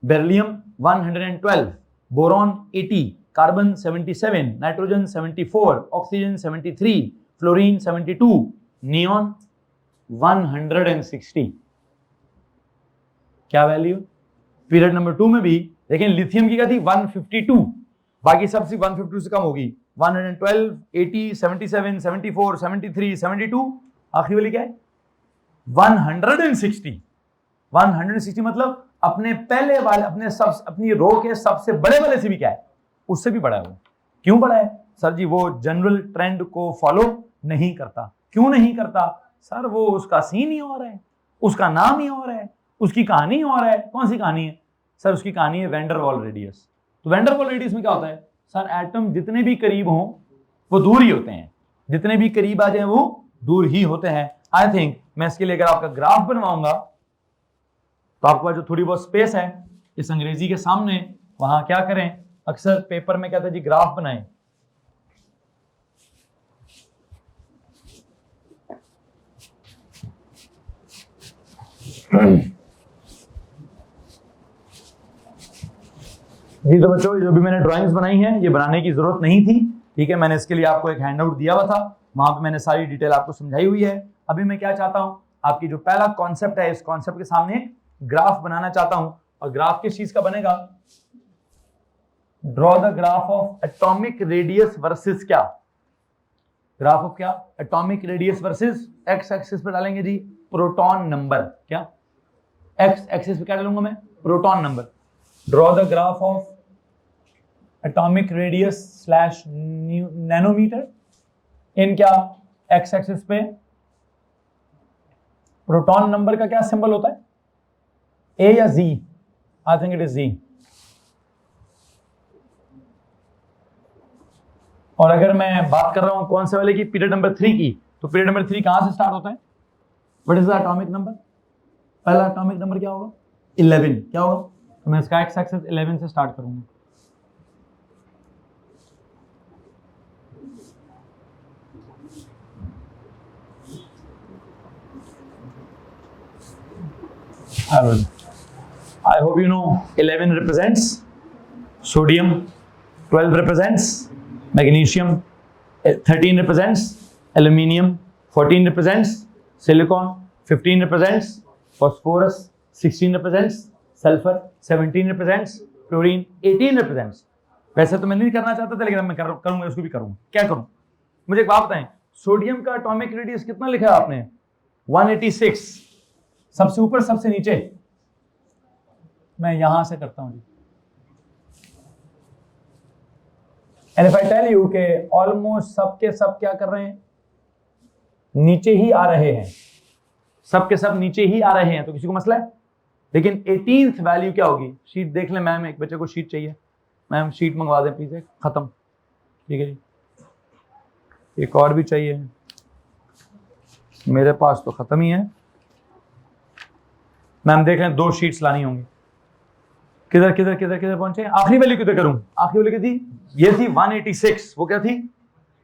Beryllium 112, boron 80, carbon 77, nitrogen 74, oxygen 73, fluorine 72, neon 160। क्या वैल्यू? पीरियड नंबर 2 में भी लेकिन लिथियम की क्या थी? 152, बाकी सब सिर्फ 152 से कम होगी। 112, 80, 77, 74, 73, 72, आखिरी वाली क्या है? 160। 160 मतलब अपने पहले वाले, अपनी रो के सबसे बड़े वाले से भी क्या है? उससे भी बड़ा है वो। क्यों बड़ा है? सर जी वो जनरल ट्रेंड को फॉलो नहीं करता। क्यों नहीं करता? सर वो उसका सीन ही और है, उसका नाम ही और है, उसकी कहानी और है। कौन सी कहानी है? सर उसकी कहानी है वैन डर वाल रेडियस। तो वैन डर वाल रेडियस में क्या होता है? सर एटम जितने भी करीब हों वो दूर ही होते हैं, जितने भी करीब आ जाए वो दूर ही होते हैं। आई थिंक मैं इसके लिए अगर आपका ग्राफ बनवाऊंगा तो आपके पास जो थोड़ी बहुत स्पेस है इस अंग्रेजी के सामने, वहां क्या करें, अक्सर पेपर में कहते हैं जी ग्राफ बनाएं। जी तो बच्चों, जो भी मैंने ड्राइंग्स बनाई हैं ये बनाने की जरूरत नहीं थी। ठीक है, मैंने इसके लिए आपको एक हैंडआउट दिया हुआ था, वहां पे मैंने सारी डिटेल आपको समझाई हुई है। अभी मैं क्या चाहता हूं, आपकी जो पहला कॉन्सेप्ट है, इस कॉन्सेप्ट के सामने एक ग्राफ बनाना चाहता हूं, और ग्राफ किस चीज का बनेगा? Draw the graph of atomic radius versus क्या? ग्राफ ऑफ क्या? Atomic radius versus X axis पे डालेंगे जी प्रोटॉन नंबर। क्या एक्स एक्सिस पे क्या डालूंगा मैं? Proton number. Draw the graph of atomic radius slash nanometre in क्या? एक्स एक्सिस पे प्रोटॉन नंबर का क्या सिंबल होता है? ए या Z? I think it is Z. और अगर मैं बात कर रहा हूं कौन से वाले की? पीरियड नंबर 3 की, तो पीरियड नंबर 3 कहां से स्टार्ट होता है? What is the atomic number? पहला एटॉमिक नंबर क्या होगा? 11। क्या होगा? तो मैं इसका एक्स एक्सिस 11 से स्टार्ट करूंगा। I hope you know 11 represents sodium, 12 represents magnesium, 13 represents aluminium, 14 represents silicon, 15 represents phosphorus, 16 represents sulfur, 17 represents chlorine, 18 represents। वैसे तो मैं नहीं करना चाहता था, लेकिन मैं करूंगा, इसको भी करूंगा। क्या करूं? मुझे एक बात बताएं, सोडियम का एटॉमिक रेडियस कितना लिखा है आपने? 186। सबसे ऊपर सबसे नीचे? मैं यहां से करता हूं जी। And if I tell you के ऑलमोस्ट सबके सब क्या कर रहे हैं? नीचे ही आ रहे हैं। सबके सब नीचे ही आ रहे हैं, तो किसी को मसला है? लेकिन 18th वैल्यू क्या होगी? शीट देख लें मैम, एक बच्चे को शीट चाहिए। मैम शीट मंगवा दें प्लीज, खत्म। ठीक है जी, एक और भी चाहिए, मेरे पास तो खत्म ही है। मैम देख लें, 2 शीट्स लानी होंगी। किधर किधर किधर किधर पहुंचे? आखिरी वैल्यू किधर करूं? आखिरी वैल्यू क्या थी? ये थी 186। वो क्या थी?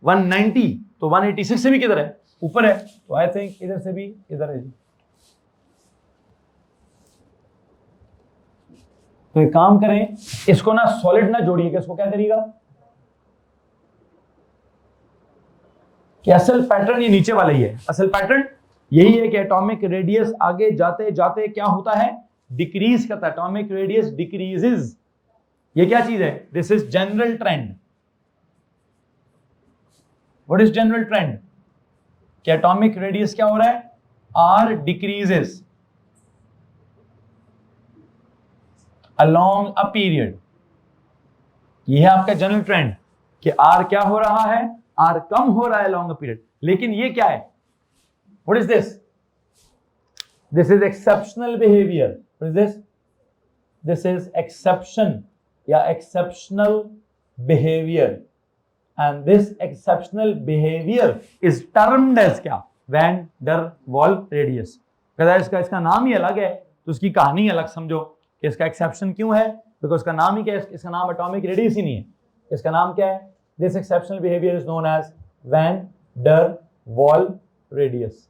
190। तो 186 से भी किधर है? ऊपर है। तो आई थिंक इधर से भी इधर है जी। तो एक काम करें, इसको ना सॉलिड ना जोड़िएगा, इसको क्या करिएगा कि असल पैटर्न ये नीचे वाला ही है। असल पैटर्न यही है कि एटॉमिक रेडियस आगे जाते जाते क्या होता है? डिक्रीज करता है। Atomic radius decreases. ये क्या चीज है? This is general trend. What is general trend? कि एटॉमिक रेडियस क्या हो रहा है? Are decreases along a period. यह है आपका जनरल ट्रेंड कि आर क्या हो रहा है? आर कम हो रहा है अलोंग अ पीरियड। लेकिन ये क्या है? What is this? This is exceptional behaviour. What is this? This is exception या exceptional behavior, and this exceptional behavior is termed as क्या? Van der Waal radius। अगर इसका नाम ही अलग है तो उसकी कहानी अलग समझो कि इसका एक्सेप्शन क्यों है, बिकॉज इसका नाम ही क्या है? इसका नाम एटॉमिक रेडियस ही नहीं है। इसका नाम क्या है? This exceptional behaviour is known as van der Waals radius.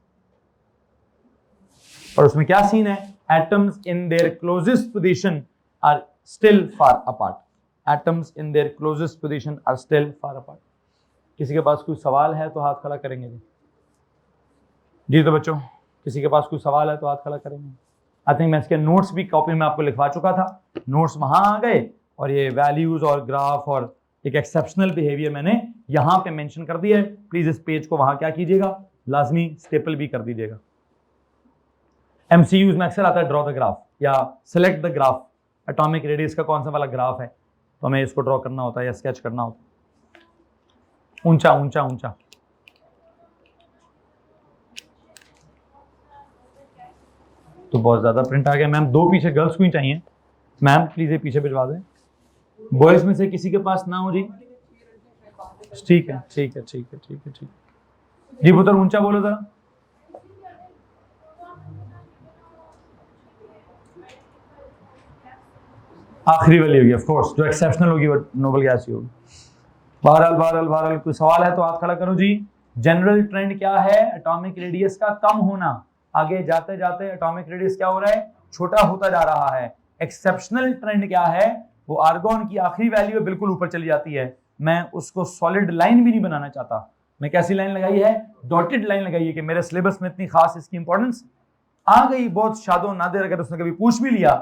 और उसमें क्या सीन है? Atoms in their closest position are still far apart. Atoms in their closest position are still far apart. किसी के पास कोई सवाल है तो हाथ खड़ा करेंगे जी। तो बच्चों, किसी के पास कोई सवाल है तो हाथ खड़ा करेंगे। आई थिंक मैं इसके नोट्स भी कॉपी में आपको लिखवा चुका था। नोट्स वहां आ गए, और ये वैल्यूज और ग्राफ और एक एक्सेप्शनल बिहेवियर मैंने यहां पे मेंशन कर दिया है। प्लीज इस पेज को वहां क्या कीजिएगा, लाजमी स्टेपल भी कर दीजिएगा। MCUs में अक्सर आता है ड्रॉ द ग्राफ या select the graph. Atomic radius का कौन सा वाला ग्राफ है, तो हमें इसको ड्रॉ करना होता है या स्केच करना होता है। ऊंचा ऊंचा ऊंचा। तो बहुत ज्यादा प्रिंट आ गया मैम। 2 पीछे गर्ल्स को ही चाहिए मैम, प्लीज ये पीछे भिजवा दें। बॉयज में से किसी के पास ना हो जी? ठीक है ठीक है ठीक है ठीक है ठीक है जी। पुत्र ऊंचा बोलो जरा। आखिरी वाली होगी ऑफ कोर्स, जो एक्सेप्शनल होगी वो नोबल गैस ही होगी। बहरहाल कोई सवाल है तो हाथ खड़ा करो जी। जनरल ट्रेंड क्या है? एटॉमिक रेडियस का कम होना। आगे जाते जाते एटॉमिक रेडियस क्या हो रहा है? छोटा होता जा रहा है। एक्सेप्शनल ट्रेंड क्या है? वो आर्गॉन की आखिरी वैल्यू बिल्कुल ऊपर चली जाती है। मैं उसको सॉलिड लाइन भी नहीं बनाना चाहता। मैं कैसी लाइन लगाई है? डॉटेड लाइन लगाई है कि मेरे सिलेबस में इतनी खास इसकी इंपॉर्टेंस आ गई बहुत शादो नादिर, अगर उसने कभी पूछ भी लिया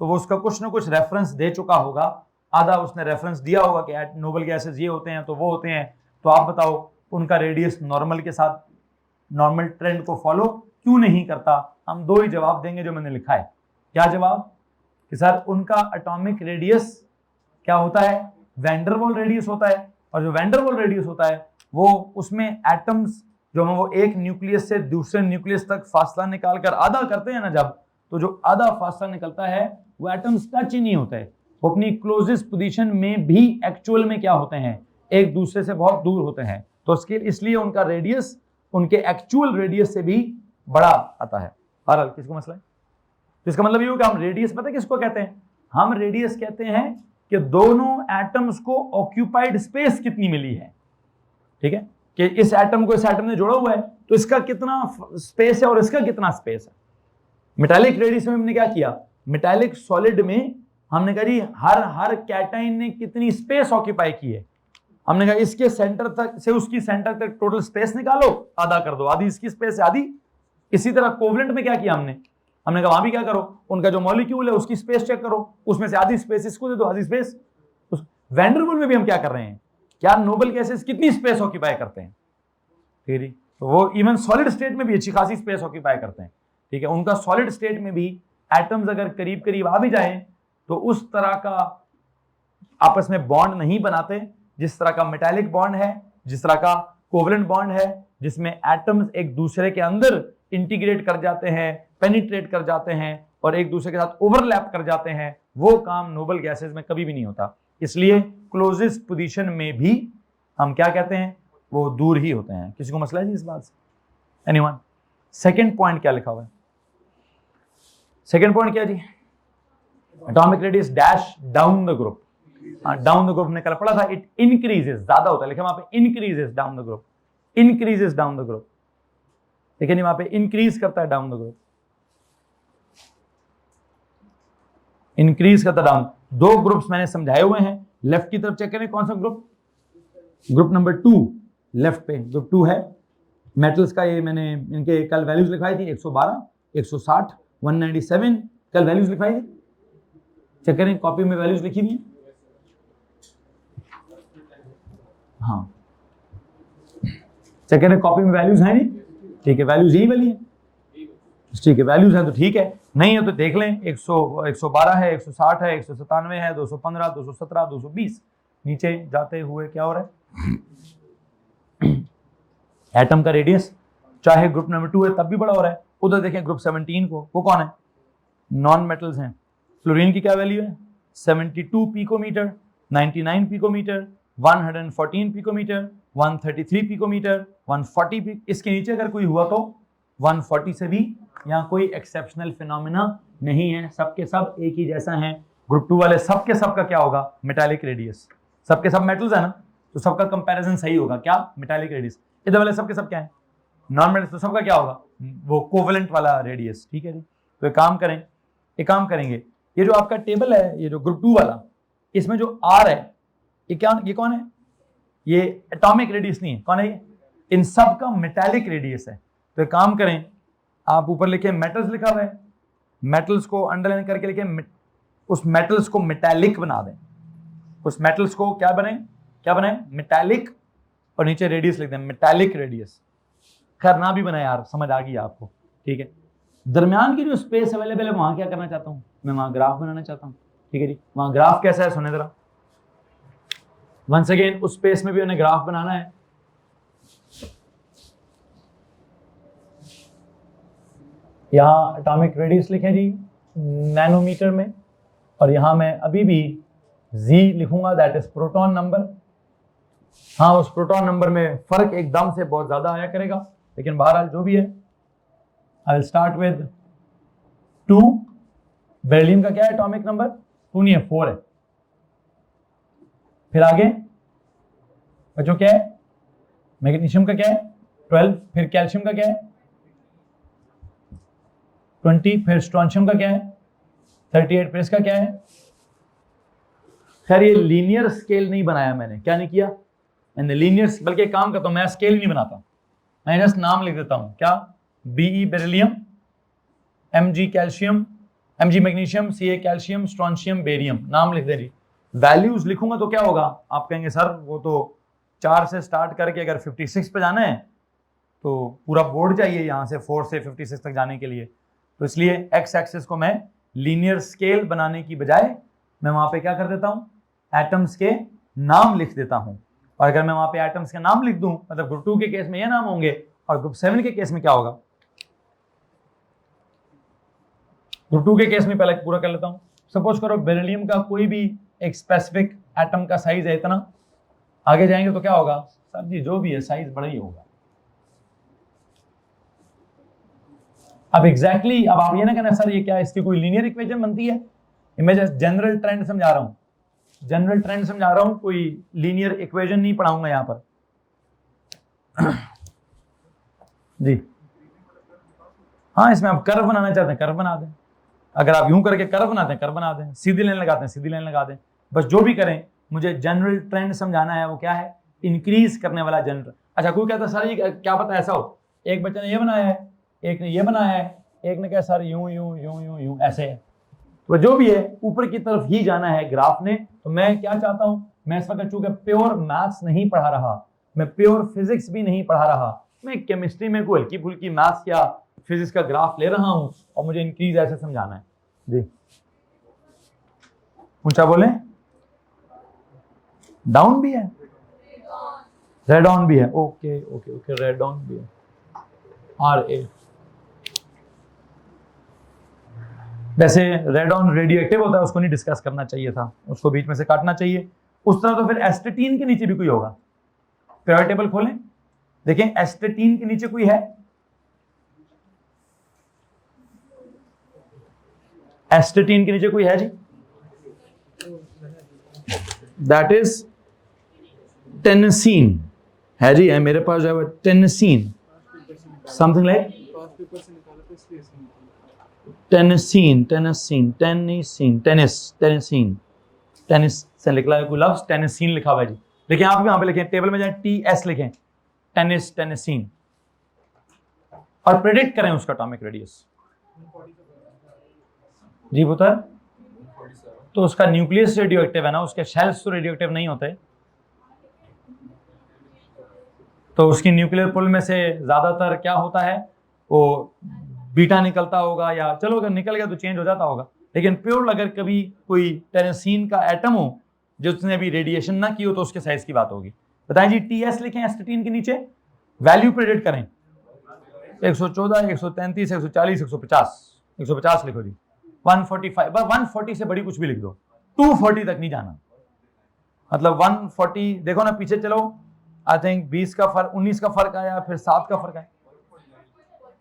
तो वो उसका कुछ ना कुछ रेफरेंस दे चुका होगा, आधा उसने रेफरेंस दिया होगा कि नोबल गैसेस ये होते हैं तो वो होते हैं, तो आप बताओ उनका रेडियस नॉर्मल के साथ नॉर्मल ट्रेंड को फॉलो क्यों नहीं करता? हम दो ही जवाब देंगे जो मैंने लिखा है। क्या जवाब? कि सर उनका एटॉमिक रेडियस क्या होता है? वैंडरवॉल रेडियस होता है, और जो वैंडरवॉल रेडियस होता है वो उसमें एटम्स जो हम वो एक न्यूक्लियस से दूसरे न्यूक्लियस तक फासला निकालकर आधा करते हैं ना, जब तो जो आधा फासला निकलता है वो एटम्स टच ही नहीं होते, वो अपनी क्लोजेस्ट पोजीशन में भी एक्चुअल में क्या होते हैं? एक दूसरे से बहुत दूर होते हैं। तो इसलिए उनका रेडियस उनके एक्चुअल रेडियस से भी बड़ा आता है। बहरहाल किसको मसला है? तो इसका मतलब ये हो कि हम रेडियस पता है किसको कहते हैं? हम रेडियस कहते हैं कि दोनों एटम्स को ऑक्यूपाइड स्पेस कितनी मिली है। ठीक है, कि इस एटम को इस एटम ने जोड़ा हुआ है तो इसका कितना स्पेस है और इसका कितना स्पेस है। मेटालिक रेडियस में हमने क्या किया? मेटालिक सॉलिड में हमने कहा जी हर कैटाइन ने कितनी स्पेस ऑक्यूपाई की है। हमने कहा इसके सेंटर तक से उसकी सेंटर तक टोटल स्पेस निकालो, आधा कर दो, आधी इसकी स्पेस है आधी। इसी तरह कोवलेंट में क्या किया हमने कहा वहां भी क्या करो, उनका जो मॉलिक्यूल है उसकी स्पेस चेक करो, उसमें से आधी स्पेस इसको दे दो, आधी स्पेस। वैंडरवॉल में भी हम क्या कर रहे हैं? क्या नोबल गैसेस कितनी स्पेस ऑक्यूपाई करते हैं? ठीक है, तो वो इवन सॉलिड स्टेट में भी अच्छी खासी स्पेस ऑक्यूपाई करते हैं। ठीक है, उनका सॉलिड स्टेट में भी एटम्स अगर करीब करीब आ भी जाए तो उस तरह का आपस में बॉन्ड नहीं बनाते जिस तरह का मेटालिक बॉन्ड है, जिस तरह का कोवलेंट बॉन्ड है, जिसमें एटम्स एक दूसरे के अंदर इंटीग्रेट कर जाते हैं, पेनिट्रेट कर जाते हैं और एक दूसरे के साथ ओवरलैप कर जाते हैं। वो काम नोबल गैसेस में कभी भी नहीं होता। इसलिए क्लोजेस्ट पोजीशन में भी हम क्या कहते हैं? वो दूर ही होते हैं। किसी को मसला है जी इस बात से? एनीवन? सेकंड पॉइंट क्या लिखा हुआ है? सेकंड पॉइंट क्या जी? Atomic radius dash down the group. Down the group ने कल पढ़ा था, इट इंक्रीजेस, ज्यादा होता है, लिखा वहां पे increases down the group, increases down the group. लेकिन वहां पे इंक्रीज करता है डाउन द ग्रुप, इंक्रीज करता डाउन। दो ग्रुप्स मैंने समझाए हुए हैं, लेफ्ट की तरफ चेक करें कौन सा ग्रुप? ग्रुप नंबर 2 लेफ्ट पे ग्रुप 2 है। मेटल्स का ये मैंने इनके कल वैल्यूज लिखवाई थी, 112, 160, 197 कल वैल्यूज लिखवाई थी। चेक करें कॉपी में वैल्यूज लिखी हुई है। हाँ चेक करें कॉपी में वैल्यूज हैं नहीं? ठीक है, वैल्यूज यही वाली है। ठीक है, वैल्यूज हैं तो ठीक है, नहीं है तो देख लें। 112 है, 160 है, 197 है, 215, 217, 220। नीचे जाते हुए क्या हो रहा है? एटम का रेडियस चाहे ग्रुप नंबर 2 है तब भी बड़ा हो रहा है। उधर देखें ग्रुप 17 को, वो कौन है? नॉन मेटल्स हैं। फ्लोरीन की क्या वैल्यू है? 72 पिकोमीटर, 99 पिकोमीटर, 114 पिकोमीटर, 133 पिकोमीटर, 140 इसके नीचे अगर कोई हुआ तो 140 से भी यहाँ कोई एक्सेप्शनल फिनोमिना नहीं है, सबके सब एक ही जैसा है। ग्रुप 2 वाले सबके सब का क्या होगा? Metallic radius. सबके सब मेटल्स है ना, तो सबका कंपैरिजन सही होगा। क्या? Metallic radius. इधर वाले सबके सब क्या है? नॉन मेटल्स, तो सबका क्या होगा? वो कोवलेंट वाला रेडियस। ठीक है जी, तो एक काम करेंगे, ये जो आपका टेबल है, ये जो ग्रुप 2 वाला, इसमें जो R है ये कौन है? ये एटॉमिक रेडियस नहीं है, कौन है ये? इन सब का मेटालिक रेडियस है। तो एक काम करें, आप ऊपर लिखे मेटल्स लिखा हुआ है, मेटल्स को अंडरलाइन करके लिखे, उस मेटल्स को मेटालिक बना दें। उस मेटल्स को क्या बनाए? मेटालिक, और नीचे रेडियस लिख दें, मेटालिक रेडियस। खैर ना भी बनाए यार, समझ आ गई आपको। ठीक है, दरमियान की जो स्पेस अवेलेबल है वहां क्या करना चाहता हूं मैं? वहां ग्राफ बनाना चाहता हूं। ठीक है जी, वहां ग्राफ कैसा है सुने जरा। वंस अगेन उस स्पेस में भी उन्हें ग्राफ बनाना है। यहां एटॉमिक रेडियस लिखे जी नैनोमीटर में, और यहां मैं अभी भी Z लिखूंगा, दैट इज प्रोटॉन नंबर। हाँ, उस प्रोटॉन नंबर में फर्क एकदम से बहुत ज्यादा आया करेगा, लेकिन बहरहाल जो भी है, I will start with 2। Beryllium का क्या है एटॉमिक नंबर? 2 नहीं है, 4 है। फिर आगे बच्चों क्या है? मैग्नीशियम का क्या है? 12। फिर कैल्शियम का क्या है? 20। फिर स्ट्रोंशियम का क्या है? 38। फिर इसका क्या है? खैर ये लीनियर स्केल नहीं बनाया मैंने। क्या नहीं किया मैंने? लीनियर, बल्कि एक काम करता हूं, मैं स्केल नहीं बनाता, मैं जस्ट नाम लिख देता हूं। क्या? BE beryllium, Mg calcium, Mg magnesium, Ca calcium, strontium, barium, नाम लिख दे रही। वैल्यूज लिखूंगा तो क्या होगा, आप कहेंगे सर वो तो 4 से स्टार्ट करके अगर 56 पे जाना है तो पूरा बोर्ड चाहिए यहाँ से 4 से 56 तक जाने के लिए, तो इसलिए एक्स एक्सिस को मैं लीनियर स्केल बनाने की बजाय मैं वहां पे क्या कर देता हूँ, एटम्स के नाम लिख देता हूँ। और अगर मैं वहां पे एटम्स के नाम लिख दूं, मतलब ग्रुप 2 के केस में ये नाम होंगे और ग्रुप 7 के केस में क्या होगा। ग्रुप 2 के केस में पहले पूरा कर लेता हूं। सपोज करो बेरिलियम का कोई भी एक स्पेसिफिक एटम का साइज है इतना, आगे जाएंगे तो क्या होगा, सर जी जो भी है साइज बड़ा ही होगा। अब एग्जैक्टली अब आप ये ना कहना सर ये क्या इसकी कोई लीनियर इक्वेशन बनती है, मैं जस्ट जनरल ट्रेंड समझा रहा हूं, जनरल ट्रेंड समझा रहा हूं, कोई लीनियर इक्वेशन नहीं पढ़ाऊंगा यहां पर। जी हाँ, इसमें आप कर्व बनाना चाहते हैं कर्व बना दें, अगर आप यूं करके कर्व बनाते हैं कर्व बना दें, सीधी लाइन लगाते हैं सीधी लाइन लगा दें, बस जो भी करें मुझे जनरल ट्रेंड समझाना है, वो क्या है, इंक्रीज करने वाला जनरल। अच्छा कोई कहता है सर ये क्या पता ऐसा हो, एक बच्चे ने ये बनाया है, एक ने ये बनाया है, एक ने कहा सर यूं यूं यूं यूं यूं ऐसे है, तो जो भी है ऊपर की तरफ ही जाना है ग्राफ ने। तो मैं क्या चाहता हूं, मैं इस वक्त चूंकि प्योर मैथ्स नहीं पढ़ा रहा, मैं प्योर फिजिक्स भी नहीं पढ़ा रहा, मैं केमिस्ट्री में कोई हल्की फुल्की मैथ्स या फिजिक्स का ग्राफ ले रहा हूं और मुझे इंक्रीज ऐसे समझाना है। जी ऊंचा बोले, डाउन भी है, रेड ऑन भी है, okay okay okay red on भी है, RA। वैसे रेड ऑन रेडियो एक्टिव होता है, उसको नहीं डिस्कस करना चाहिए था, उसको बीच में से काटना चाहिए। उस तरह तो फिर एस्टेटीन के नीचे भी कोई होगा, पीरियोडिक टेबल खोलें देखें, एस्टेटीन के नीचे कोई है, एस्टेटीन के नीचे कोई है जी, दैट इज टेनेसीन है जी, है मेरे पास जो है टेनेसीन, समथिंग लाइक टेनेसीन टेनेसीन टेनेसीन टेनिस टेनेसीन, टेनिस से निकला है कोई लफ्ज, टेनेसीन लिखा हुआ है जी। देखिए आप भी वहां पे लिखें, टेबल में जाए TS लिखें, टेनिस टेनेसीन, और प्रेडिक्ट करें उसका एटॉमिक रेडियस। जी पुत्र, तो उसका न्यूक्लियस रेडियो एक्टिव है ना, उसके शेल्स तो रेडियो एक्टिव नहीं होते, तो उसकी न्यूक्लियर पुल में से ज्यादातर क्या होता है, वो बीटा निकलता होगा, या चलो अगर निकल गया तो चेंज हो जाता होगा, लेकिन प्योर अगर कभी कोई टेनेसीन का एटम हो जिसने भी रेडिएशन ना की हो तो उसके साइज की बात होगी। बताएं जी, TS लिखें एस्टेटीन के नीचे, वैल्यू प्रेडिक्ट करें, 114 133 140 150, 150 लिखो जी, 145, बस 140 से बड़ी कुछ भी लिख दो, 240 तक नहीं जाना, मतलब 140 देखो ना पीछे चलो, आई थिंक 20 का फर्क 19 का फर्क आया, फिर 7 का फर्क आया,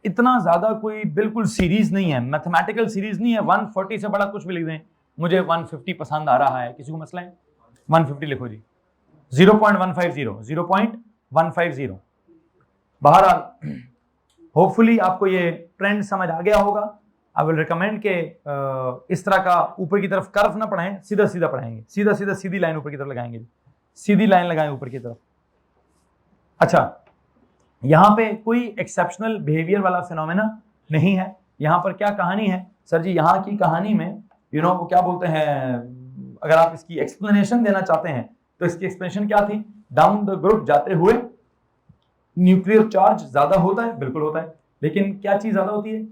इतना ज्यादा कोई बिल्कुल सीरीज नहीं है, मैथमेटिकल सीरीज नहीं है, 140 से बड़ा कुछ भी लिख दें, मुझे 150 पसंद आ रहा है, किसी को मसला है 150 लिखो जी, 0.150 0.150। बहरहाल होपफुली आपको ये ट्रेंड समझ आ गया होगा। आई विल रिकमेंड के इस तरह का ऊपर की तरफ कर्व ना पढ़ाएं, सीधा सीधा पढ़ाएंगे, सीधा सीधा सीधी लाइन ऊपर की तरफ लगाएंगे, सीधी लाइन लगाएं ऊपर की तरफ। अच्छा यहां पे कोई एक्सेप्शनल बिहेवियर वाला फिनोमेना नहीं है, यहां पर क्या कहानी है सर जी, यहां की कहानी में वो क्या बोलते हैं, अगर आप इसकी एक्सप्लेनेशन देना चाहते हैं तो इसकी एक्सप्लेनेशन क्या थी, डाउन द ग्रुप जाते हुए न्यूक्लियर चार्ज ज्यादा होता है, बिल्कुल होता है, लेकिन क्या चीज ज्यादा होती है,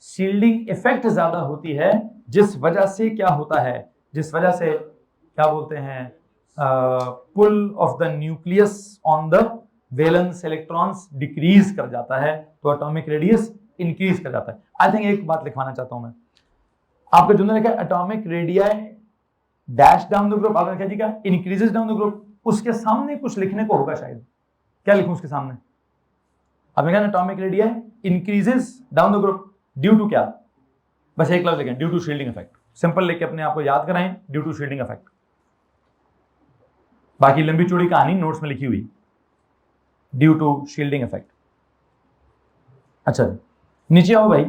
शील्डिंग इफेक्ट ज्यादा होती है, जिस वजह से क्या होता है, जिस वजह से क्या बोलते हैं, pull of the nucleus on the valence electrons decrease कर जाता है, तो एटॉमिक रेडियस इंक्रीज कर जाता है। आई थिंक एक बात लिखवाना चाहता हूं मैं, आपका जो लिखा atomic radii dash down the group, आपने क्या जी क्या इंक्रीजेस डाउन द ग्रुप, उसके सामने कुछ लिखने को होगा शायद, क्या लिखूं उसके सामने, आपने कहा atomic radii increases down the group due to क्या, बस एक लफ्ज लिखें, due to shielding effect, simple लिख के अपने आप को याद कराएं, ड्यू टू शील्डिंग इफेक्ट, बाकी लंबी चौड़ी कहानी नोट्स में लिखी हुई, ड्यू टू शील्डिंग इफेक्ट। अच्छा नीचे आओ भाई,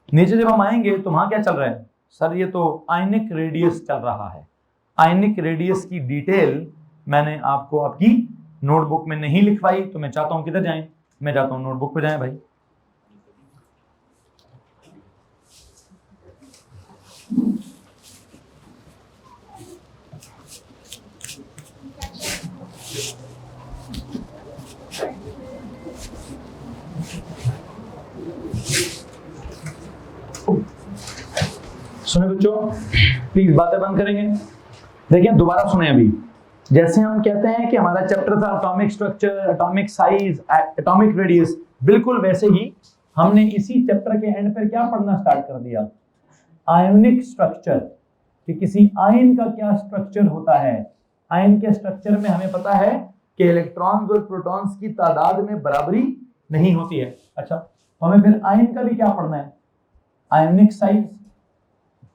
नीचे जब हम आएंगे तो वहां क्या चल रहा है, सर ये तो आयनिक रेडियस चल रहा है, आयनिक रेडियस की डिटेल मैंने आपको आपकी नोटबुक में नहीं लिखवाई, तो मैं चाहता हूं किधर जाएं, मैं चाहता हूं नोटबुक पे जाएं भाई, सुने बच्चों, प्लीज बातें बंद करेंगे। देखिए दोबारा सुने। अभी जैसे हम कहते हैं कि हमारा चैप्टर था atomic structure, atomic size, atomic radius, बिल्कुल वैसे ही हमने इसी चैप्टर के एंड पर क्या पढ़ना स्टार्ट कर दिया, आयोनिक स्ट्रक्चर, कि किसी आयन का क्या स्ट्रक्चर होता है। आयन के स्ट्रक्चर में हमें पता है कि इलेक्ट्रॉन्स और प्रोटॉन्स की तादाद में बराबरी नहीं होती है। अच्छा, तो हमें फिर आयन का भी क्या पढ़ना है, आयोनिक साइज।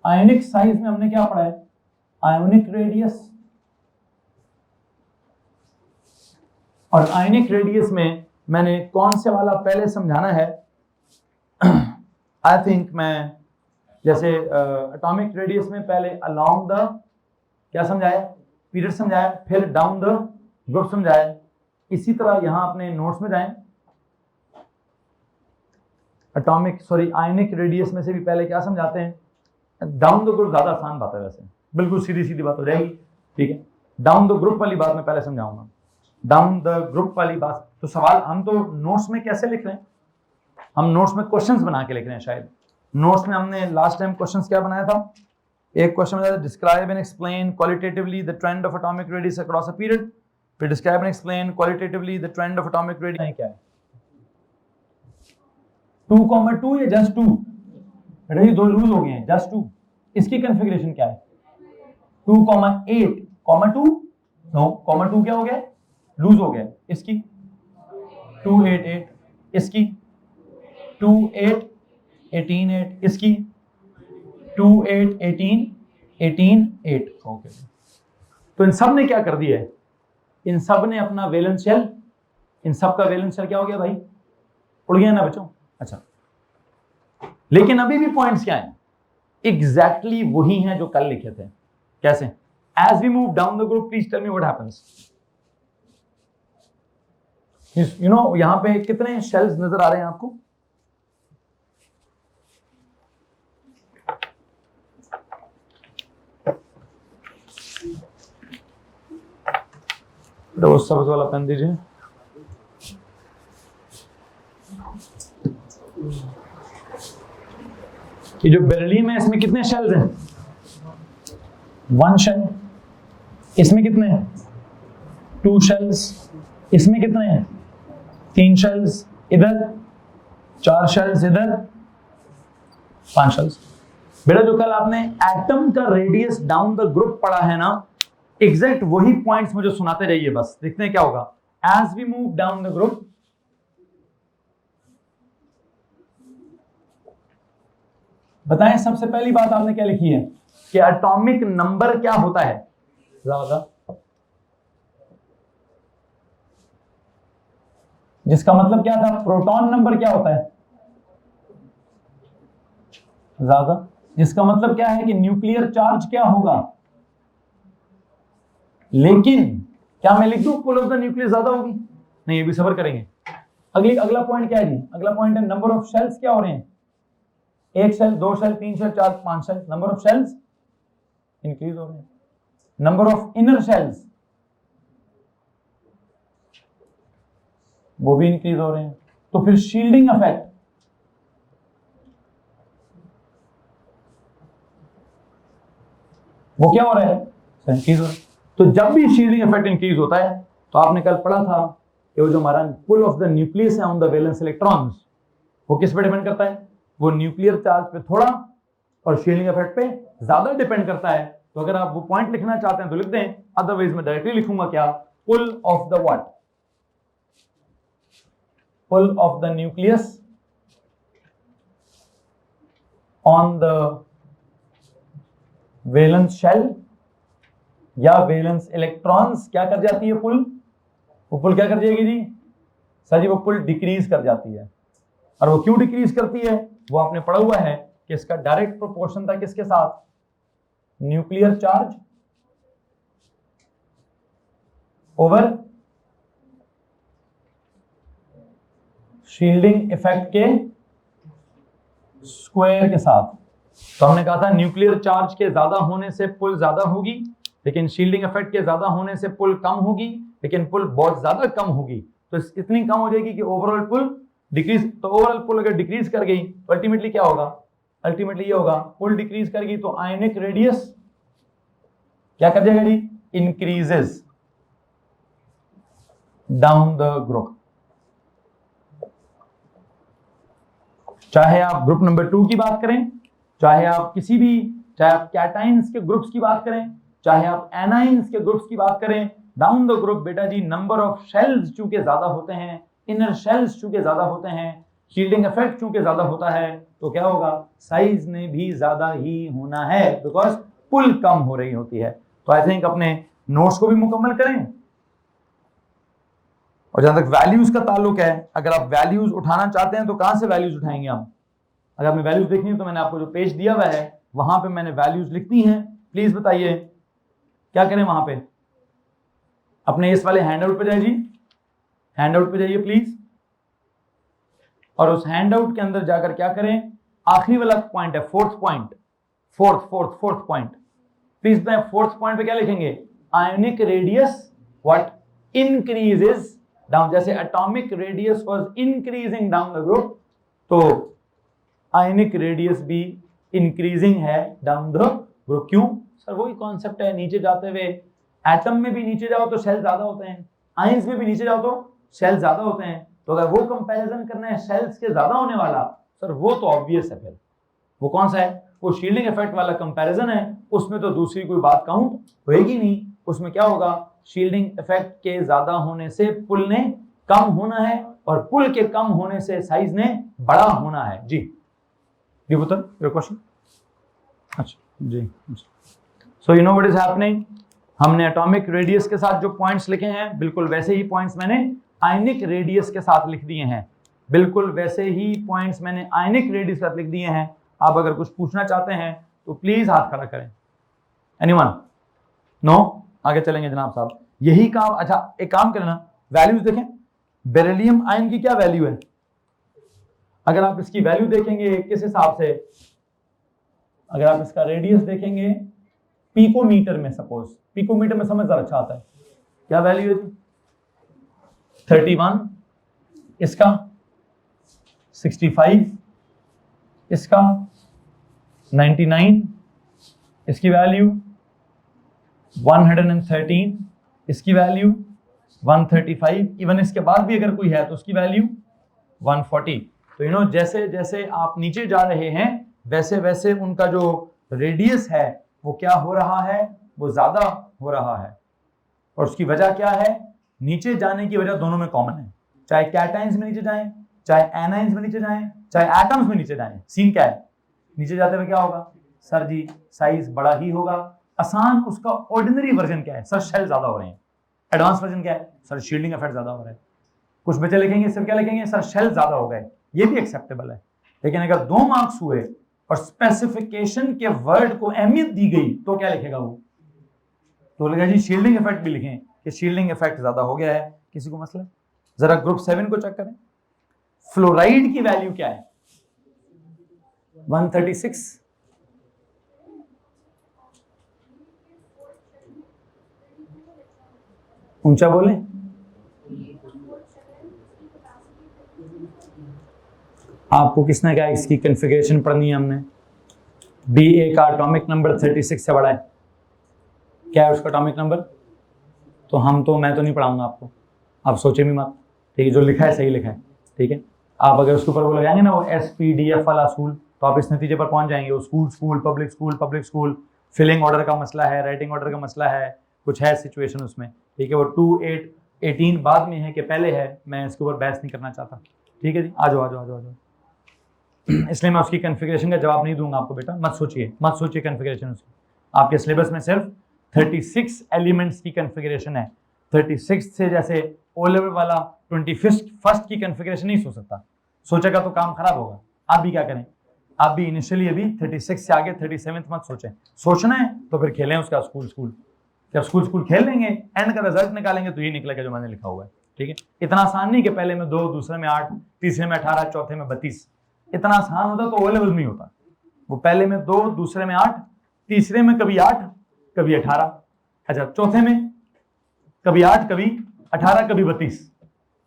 आयोनिक साइज में हमने क्या पढ़ा है, आयोनिक रेडियस। और आयोनिक रेडियस में मैंने कौन से वाला पहले समझाना है, आई थिंक मैं जैसे एटॉमिक रेडियस में पहले अलोंग द क्या समझाया, पीरियड समझाया, फिर डाउन द ग्रुप समझाया। इसी तरह यहां अपने नोट्स में जाएं, आयोनिक रेडियस में से भी पहले क्या समझाते हैं, डाउन द ग्रुप। ज्यादा आसान बात है वैसे, बिल्कुल सीधी सीधी बात हो जाएगी, ठीक है। डाउन द ग्रुप वाली बात मैं पहले समझाऊंगा, डाउन द ग्रुप वाली बात। तो सवाल हम तो नोट्स में कैसे लिख रहे हैं, हम नोट्स में क्वेश्चंस बना के लिख रहे हैं। शायद नोट्स में हमने लास्ट टाइम क्वेश्चंस क्या बनाया था, एक क्वेश्चन में describe and explain qualitatively the trend of atomic radius across a period, फिर describe and explain qualitatively the trend of atomic radius. क्या है 2,2 या जस्ट 2, ये दो लूज हो गए हैं, जस्ट 2। इसकी कॉन्फ़िगरेशन क्या है, 2,8, 2 नो, 2 क्या हो गया, लूज हो गया। इसकी 2,8,8, इसकी 2,8,18,8, इसकी 2,8,18,18,8। ओके, तो इन सब ने क्या कर दिया है, इन सब ने अपना वैलेंस शेल, इन सब का वैलेंस शेल क्या हो गया भाई, उड़ गया ना बच्चों। अच्छा, लेकिन अभी भी पॉइंट्स क्या हैं, एग्जैक्टली वही हैं जो कल लिखे थे। कैसे, as we move down the group, please tell me what happens. You know यहां पे कितने शेल्स नजर आ रहे हैं आपको, वो सब्ज वाला पेन दीजिए। ये जो बेरिलियम है इसमें कितने शेल्स हैं, 1 शेल। इसमें कितने हैं, 2 शेल्स। इसमें कितने हैं, 3 शेल्स। इधर 4 शेल्स, इधर 5 शेल्स। बेटा जो कल आपने एटम का रेडियस डाउन द ग्रुप पढ़ा है ना, एग्जैक्ट वही पॉइंट्स मुझे सुनाते रहिए बस, देखते हैं क्या होगा। As we move down the group, बताएं सबसे पहली बात आपने क्या लिखी है कि एटॉमिक नंबर क्या होता है, ज्यादा, जिसका मतलब क्या था, प्रोटॉन नंबर क्या होता है, ज्यादा। जिसका मतलब क्या है कि न्यूक्लियर चार्ज क्या होगा, लेकिन क्या मैं लिख दूं पुल ऑफ द न्यूक्लियस ज्यादा होगी, नहीं, ये भी सबर करेंगे। अगला पॉइंट क्या है जी, अगला पॉइंट है नंबर ऑफ शेल्स क्या हो रहे हैं, 1 shell, 2 shell, 3 shell, 4, 5 shell. Number of shells increase हो रहे हैं, नंबर ऑफ इनर शेल्स वो भी इंक्रीज हो रहे हैं। तो फिर शील्डिंग इफेक्ट, वो क्या हो रहा है, इंक्रीज हो रहा है। तो जब भी शील्डिंग इफेक्ट इंक्रीज होता है, तो आपने कल पढ़ा था कि वो जो हमारा पुल ऑफ द न्यूक्लियस है ऑन द वैलेंस इलेक्ट्रॉन्स, वो किस पे डिपेंड करता है, वो न्यूक्लियर चार्ज पे थोड़ा और शील्डिंग इफेक्ट पे ज्यादा डिपेंड करता है। तो अगर आप वो पॉइंट लिखना चाहते हैं तो लिख दें, अदरवाइज मैं डायरेक्टली लिखूंगा क्या, pull of the what, pull of the nucleus on the valence shell या वैलेंस इलेक्ट्रॉन्स क्या कर जाती है, पुल, वो पुल क्या कर जाएगी जी, सर जी वो पुल डिक्रीज कर जाती है। और वो क्यों डिक्रीज करती है, वो आपने पढ़ा हुआ है कि इसका डायरेक्ट प्रोपोर्शन था किसके साथ, nuclear charge over shielding effect के स्क्वायर के साथ। तो हमने कहा था न्यूक्लियर चार्ज के ज्यादा होने से पुल ज्यादा होगी, लेकिन शील्डिंग इफेक्ट के ज्यादा होने से पुल कम होगी, लेकिन पुल बहुत ज्यादा कम होगी। तो इतनी कम हो जाएगी कि ओवरऑल पुल डिक्रीज, तो ओवरऑल पुल अगर डिक्रीज कर गई तो अल्टीमेटली क्या होगा, अल्टीमेटली ये होगा पुल डिक्रीज कर गई तो आयनिक रेडियस क्या कर जाएगा जी, इंक्रीजेस डाउन द ग्रुप। चाहे आप ग्रुप नंबर 2 की बात करें, चाहे आप किसी भी, चाहे आप कैटाइंस के ग्रुप्स की बात करें, चाहे आप एनाइंस के ग्रुप्स की बात करें, डाउन द ग्रुप बेटा जी नंबर ऑफ शेल्स चूंकि ज्यादा होते हैं, इनर शेल्स चूंकि ज्यादा होते हैं, शील्डिंग इफेक्ट चूंकि ज्यादा होता है, तो क्या होगा, साइज ने भी ज्यादा ही होना है, बिकॉज पुल कम हो रही होती है। तो आई थिंक अपने नोट्स को भी मुकम्मल करें। और जहां तक वैल्यूज का ताल्लुक है, अगर आप वैल्यूज उठाना चाहते हैं तो कहां से वैल्यूज उठाएंगे हम, अगर आपने वैल्यूज देखनी है तो मैंने आपको जो पेज दिया हुआ है वहां पे मैंने वैल्यूज लिखनी है। प्लीज बताइए क्या करें वहां पे, अपने इस वाले हैंडआउट पे जाइए जी, हैंडआउट पे जाइए प्लीज, और उस हैंडआउट के अंदर जाकर क्या करें, आखिरी वाला पॉइंट है, fourth point, fourth point, please बताएं फोर्थ पॉइंट पे क्या लिखेंगे, ionic radius what increases down, जैसे atomic radius was increasing down the group, तो आयनिक रेडियस भी इंक्रीजिंग है डाउन द ग्रुप। क्यों सर, वही कॉन्सेप्ट है, नीचे जाते हुए एटम में भी नीचे जाओ तो शेल ज्यादा होते हैं, आयंस में भी नीचे जाओ तो शेल ज्यादा होते हैं, तो अगर वो कंपैरिजन करना है शेल्स के ज्यादा होने वाला, सर वो तो ऑब्वियस है, फिर वो कौन सा है, वो शील्डिंग इफेक्ट वाला कंपैरिजन है, उसमें तो दूसरी कोई बात काउंट होएगी नहीं, उसमें क्या होगा, शील्डिंग इफेक्ट के ज्यादा होने से पुल ने कम होना है, और पुल के कम होने से साइज ने बड़ा होना है। जी योर क्वेश्चन, अच्छा जी, so you know what is happening, हमने एटॉमिक रेडियस के साथ जो पॉइंट्स लिखे हैं बिल्कुल वैसे ही पॉइंट्स मैंने आयनिक रेडियस के साथ लिख दिए हैं, बिल्कुल वैसे ही पॉइंट्स मैंने आयनिक रेडियस के साथ लिख दिए हैं। आप अगर कुछ पूछना चाहते हैं तो प्लीज हाथ खड़ा करें, एनीवन, नो, आगे चलेंगे जनाब साहब, यही काम। अच्छा एक काम करना, वैल्यूज देखें, बेरिलियम आयन की क्या वैल्यू है, अगर आप इसकी वैल्यू देखेंगे किस हिसाब से, अगर आप इसका रेडियस देखेंगे पिकोमीटर में, सपोज पिकोमीटर में समझ अच्छा आता है, क्या वैल्यू है 31, इसका 65, इसका 99, इसकी वैल्यू 113, इसकी वैल्यू 135, इवन इसके बाद भी अगर कोई है तो उसकी वैल्यू 140। तो यू नो जैसे जैसे आप नीचे जा रहे हैं वैसे वैसे उनका जो रेडियस है वो क्या हो रहा है, वो ज्यादा हो रहा है, और उसकी वजह क्या है, नीचे जाने की वजह दोनों में कॉमन है, चाहे कैटाइंस में नीचे जाएं, चाहे एनाइंस में नीचे जाएं, चाहे एटम्स में नीचे जाएं, सीन क्या है, नीचे जाते हुए क्या होगा सर जी, साइज बड़ा ही होगा। आसान उसका ऑर्डिनरी वर्जन क्या है, सर शेल ज्यादा हो रहे हैं, एडवांस वर्जन क्या है, सर शील्डिंग इफेक्ट ज्यादा हो रहा है। कुछ बच्चे लिखेंगे सिर्फ क्या लिखेंगे, सर शेल ज्यादा हो गए, ये भी एक्सेप्टेबल है, लेकिन अगर 2 मार्क्स हुए और स्पेसिफिकेशन के वर्ड को अहमियत दी गई तो क्या लिखेगा वो, तो लिखेगा जी शील्डिंग इफेक्ट भी लिखें कि शील्डिंग इफेक्ट ज्यादा हो गया है। किसी को मसला, जरा ग्रुप 7 को चेक करें, फ्लोराइड की वैल्यू क्या है 136, ऊंचा बोले, आपको किसने कहा इसकी कॉन्फ़िगरेशन पढ़नी है, हमने BA का एटॉमिक नंबर 36 से बड़ा है, क्या है उसका एटॉमिक नंबर, तो मैं तो नहीं पढ़ाऊंगा आपको, आप सोचे भी मत, ठीक है, जो लिखा है सही लिखा है, ठीक है। आप अगर उसके ऊपर वो लगाएंगे ना वो SPDF वाला असूल, तो आप इस नतीजे पर पहुंच जाएंगे, वो school public school, filling order का मसला है, राइटिंग ऑर्डर का मसला है, कुछ है सिचुएशन उसमें, ठीक है। वो 2818 बाद में है कि पहले है, मैं इसके ऊपर बहस नहीं करना चाहता, ठीक है जी। आ जाओ, इसलिए मैं उसकी कॉन्फ़िगरेशन का जवाब नहीं दूंगा आपको, बेटा मत सोचिए कॉन्फ़िगरेशन उसकी, आपके सिलेबस में सिर्फ 36 एलिमेंट्स की कॉन्फ़िगरेशन है, 36 से जैसे ओ लेवल वाला 21st की कॉन्फ़िगरेशन नहीं सोच सकता, सोचेगा तो काम खराब होगा। आप भी क्या करें, आप भी इनिशियली अभी 36 से आगे 37 मत सोचें, सोचना है तो फिर खेलें उसका स्कूल, जब स्कूल खेल लेंगे एंड का रिजल्ट निकालेंगे तो ये निकलेगा जो मैंने लिखा हुआ है, ठीक है। इतना आसान नहीं कि पहले में 2, दूसरे में 8, तीसरे में 18, चौथे में 32, इतना आसान होता तो ओ लेवल में होता, वो पहले में 2, दूसरे में 8, तीसरे में कभी 8 कभी 18, अच्छा चौथे में कभी 8 कभी 18 कभी 32,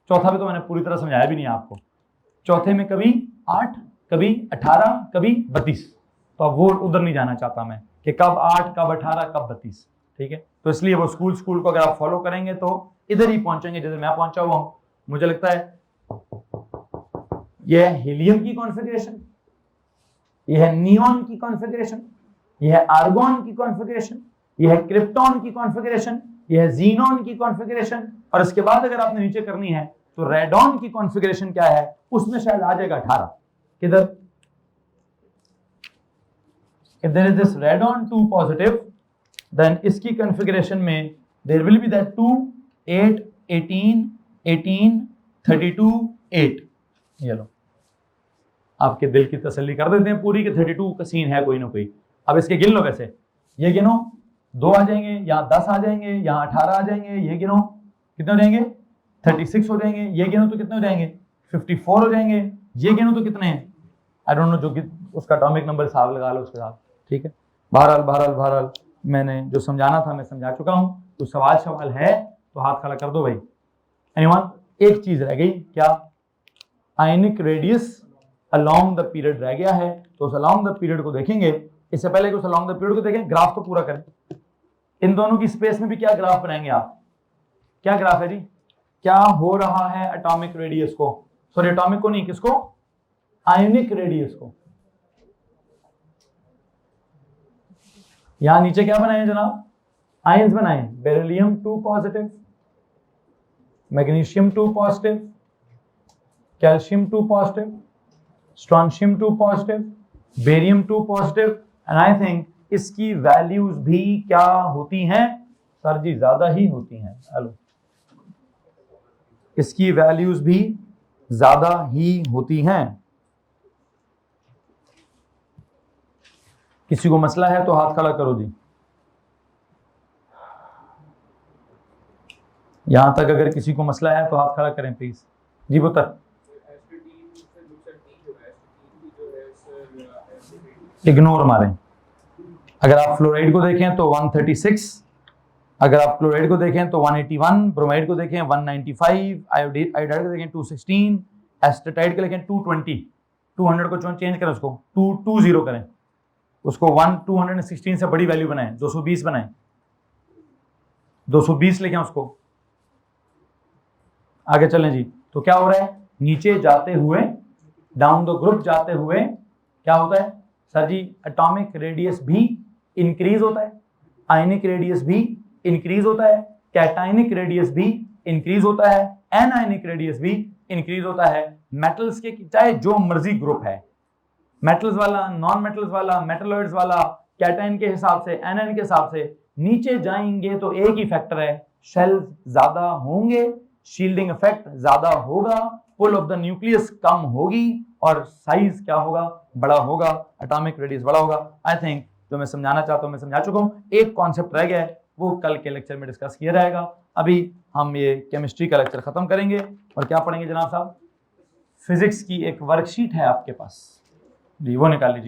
चौथा भी तो मैंने पूरी तरह समझाया भी नहीं आपको, चौथे में कभी 8, कभी 18, कभी 32। तो अब वो उधर नहीं जाना चाहता मैं कि कब 8, कब 18, कब 32। ठीक है, तो इसलिए वो स्कूल को अगर आप फॉलो करेंगे तो इधर ही पहुंचेंगे जैसे मैं पहुंचा हुआ हूं। मुझे लगता है यह है हीलियम की कॉन्फ़िगरेशन, यह है नियॉन की कॉन्फ़िगरेशन, यह है आर्गॉन की कॉन्फ़िगरेशन, यह है क्रिप्टॉन की कॉन्फ़िगरेशन, यह है जीनॉन की कॉन्फ़िगरेशन, और इसके बाद अगर आपने नीचे करनी है तो रेडॉन की कॉन्फ़िगरेशन क्या है, उसमें शायद आ जाएगा 18। किधर? if there is this radon 2 positive, then इसकी कॉन्फ़िगरेशन में there will be that 2, 8, 18, 18, 32, 8। ये लो, आपके दिल की तसल्ली कर देते हैं पूरी कि 32 का सीन है कोई ना कोई। अब इसके गिन लो, वैसे ये गिनो, 2 आ जाएंगे, यहाँ 10 आ जाएंगे, यहाँ 18 आ जाएंगे, ये गिनो कितने हो जाएंगे, 36 हो जाएंगे, ये गिनो तो कितने हो जाएंगे, 54 हो जाएंगे, ये गिनो तो कितने हैं, आई डोंट नो, जो उसका एटॉमिक नंबर हिसाब लगा लो उसके साथ। ठीक है, बहरहाल मैंने जो समझाना था मैं समझा चुका हूँ। तो सवाल है तो हाथ खड़ा कर दो भाई। एनीवन? एक चीज रह गई, क्या? Ionic radius along the period रह गया है, तो उस अलोंग द पीरियड को देखेंगे। इससे पहले कि उस अलोंग द पीरियड को देखें, ग्राफ तो पूरा करें। इन दोनों की स्पेस में भी क्या ग्राफ बनाएंगे आप? क्या ग्राफ है जी? क्या हो रहा है एटॉमिक रेडियस को, सॉरी एटॉमिक को नहीं, किसको? आयनिक रेडियस को। यहां नीचे क्या बनाए जनाब? आयंस बनाए, beryllium 2 positive, magnesium 2 positive, calcium 2 positive, strontium 2 positive, barium 2 positive, and I think इसकी वैल्यूज भी क्या होती हैं सर जी? ज्यादा ही होती हैं। हेलो, इसकी वैल्यूज भी ज्यादा ही होती हैं। किसी को मसला है तो हाथ खड़ा करो जी। यहां तक अगर किसी को मसला है तो हाथ खड़ा करें प्लीज जी। पुत्र इग्नोर मारें। अगर आप फ्लोराइड को देखें तो 136, अगर आप क्लोराइड को देखें तो 181, ब्रोमाइड को देखें 195, आयोडाइड को देखें 216, एस्टेटाइड को देखें 220। 200 को चेंज करें, उसको 220 करें, उसको 216 से बड़ी वैल्यू बनाएं, 220 बनाएं, 220 लिखें उसको। आगे चलें जी। तो क्या हो रहा है, नीचे जाते हुए, डाउन द ग्रुप जाते हुए क्या होता है सर जी? एटॉमिक रेडियस भी इंक्रीज होता है, आयनिक रेडियस भी इंक्रीज होता है, कैटायनिक रेडियस भी इंक्रीज होता है, एनायनिक रेडियस भी इंक्रीज होता है। मेटल्स के चाहे जो मर्जी ग्रुप है, मेटल्स वाला, नॉन मेटल्स वाला, मेटलॉइड्स वाला, कैटायन के हिसाब से, एनायन के हिसाब से, नीचे जाएंगे तो एक ही फैक्टर है, शेल्स ज्यादा होंगे, शील्डिंग इफेक्ट ज्यादा होगा, पुल ऑफ द न्यूक्लियस कम होगी, और साइज क्या होगा? बड़ा होगा, एटॉमिक रेडियस बड़ा होगा। आई थिंक जो मैं समझाना चाहता हूं मैं समझा चुका हूं। एक कॉन्सेप्ट रह गया है, वो कल के लेक्चर में डिस्कस किया जाएगा। अभी हम ये केमिस्ट्री का लेक्चर खत्म करेंगे और क्या पढ़ेंगे जनाब साहब? फिजिक्स की एक वर्कशीट है आपके पास जी, वो निकाल लीजिए।